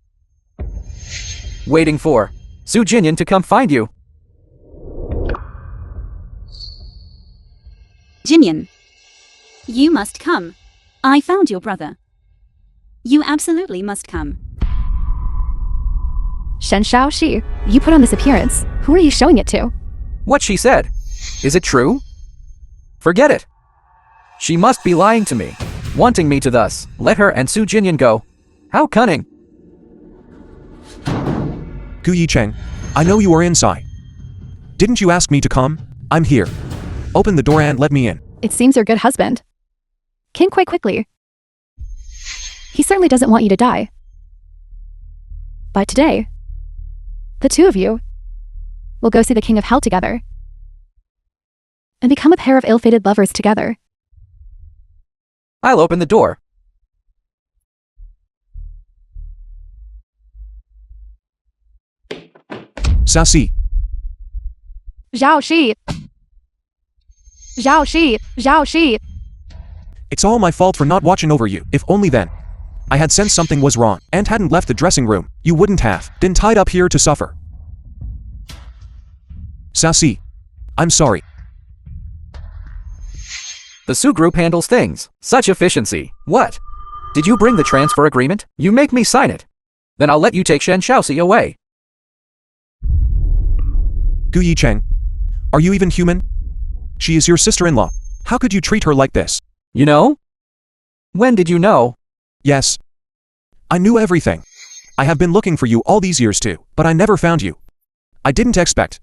waiting for Su Jinyan to come find you. Jinyan, you must come. I found your brother. You absolutely must come. Shen Shao Shi, you put on this appearance. Who are you showing it to? What she said. Is it true? Forget it. She must be lying to me, wanting me to thus let her and Su Jinyan go. How cunning. Gu Yicheng, I know you are inside. Didn't you ask me to come? I'm here. Open the door and let me in. It seems your good husband came quite quickly. He certainly doesn't want you to die. But today, the two of you will go see the King of Hell together and become a pair of ill-fated lovers together. I'll open the door. Sassy. Zhao Shi! Zhao Shi! Zhao Shi! It's all my fault for not watching over you. If only then I had sensed something was wrong and hadn't left the dressing room, you wouldn't have been tied up here to suffer. Sassy. I'm sorry. The Su group handles things. Such efficiency. What? Did you bring the transfer agreement? You make me sign it. Then I'll let you take Shen Shaoxi away. Gu Yicheng, are you even human? She is your sister-in-law. How could you treat her like this? You know? When did you know? Yes. I knew everything. I have been looking for you all these years too, but I never found you. I didn't expect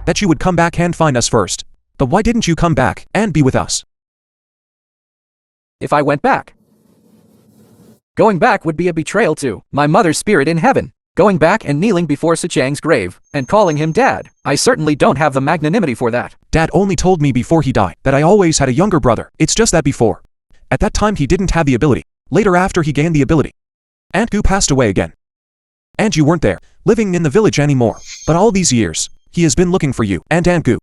that you would come back and find us first. But why didn't you come back and be with us? If I went back. Going back would be a betrayal to my mother's spirit in heaven. Going back and kneeling before Sichang's grave and calling him dad. I certainly don't have the magnanimity for that. Dad only told me before he died that I always had a younger brother. It's just that before. At that time he didn't have the ability. Later after he gained the ability. Aunt Gu passed away again. And you weren't there, living in the village anymore. But all these years, he has been looking for you and Aunt Gu.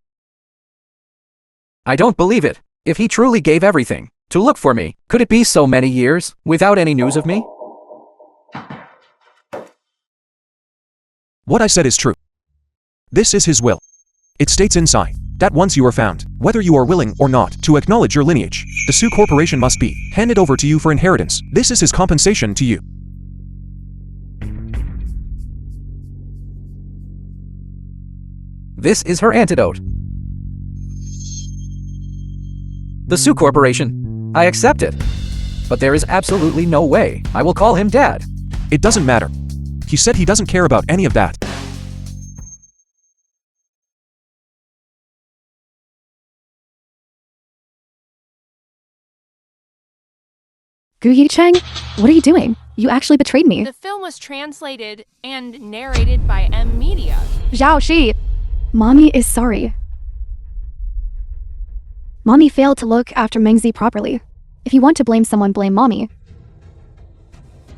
I don't believe it. If he truly gave everything to look for me, could it be so many years without any news of me? What I said is true. This is his will. It states inside that once you are found, whether you are willing or not to acknowledge your lineage, the Su Corporation must be handed over to you for inheritance. This is his compensation to you. This is her antidote. The Su Corporation. I accept it. But there is absolutely no way I will call him dad. It doesn't matter. He said he doesn't care about any of that. Gu Yicheng, what are you doing? You actually betrayed me. The film was translated and narrated by M Media. Zhao Shi! Mommy is sorry. Mommy failed to look after Mengzi properly. If you want to blame someone, blame Mommy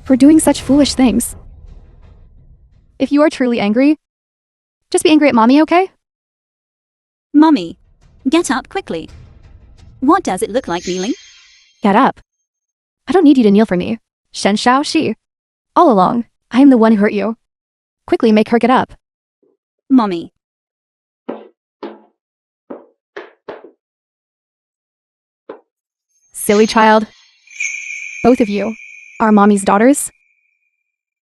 for doing such foolish things. If you are truly angry, just be angry at Mommy, okay? Mommy, get up quickly. What does it look like kneeling? Get up. I don't need you to kneel for me. Shen Shao Shi. All along, I am the one who hurt you. Quickly make her get up. Mommy. Silly child. Both of you are Mommy's daughters.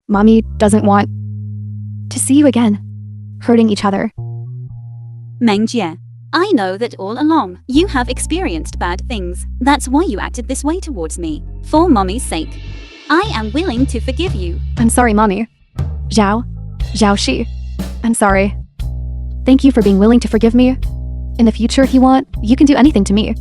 Mommy doesn't want to see you again, hurting each other. Mengjie, I know that all along you have experienced bad things. That's why you acted this way towards me. For Mommy's sake, I am willing to forgive you. I'm sorry, Mommy. Zhao Shi. I'm sorry. Thank you for being willing to forgive me. In the future, if you want, you can do anything to me.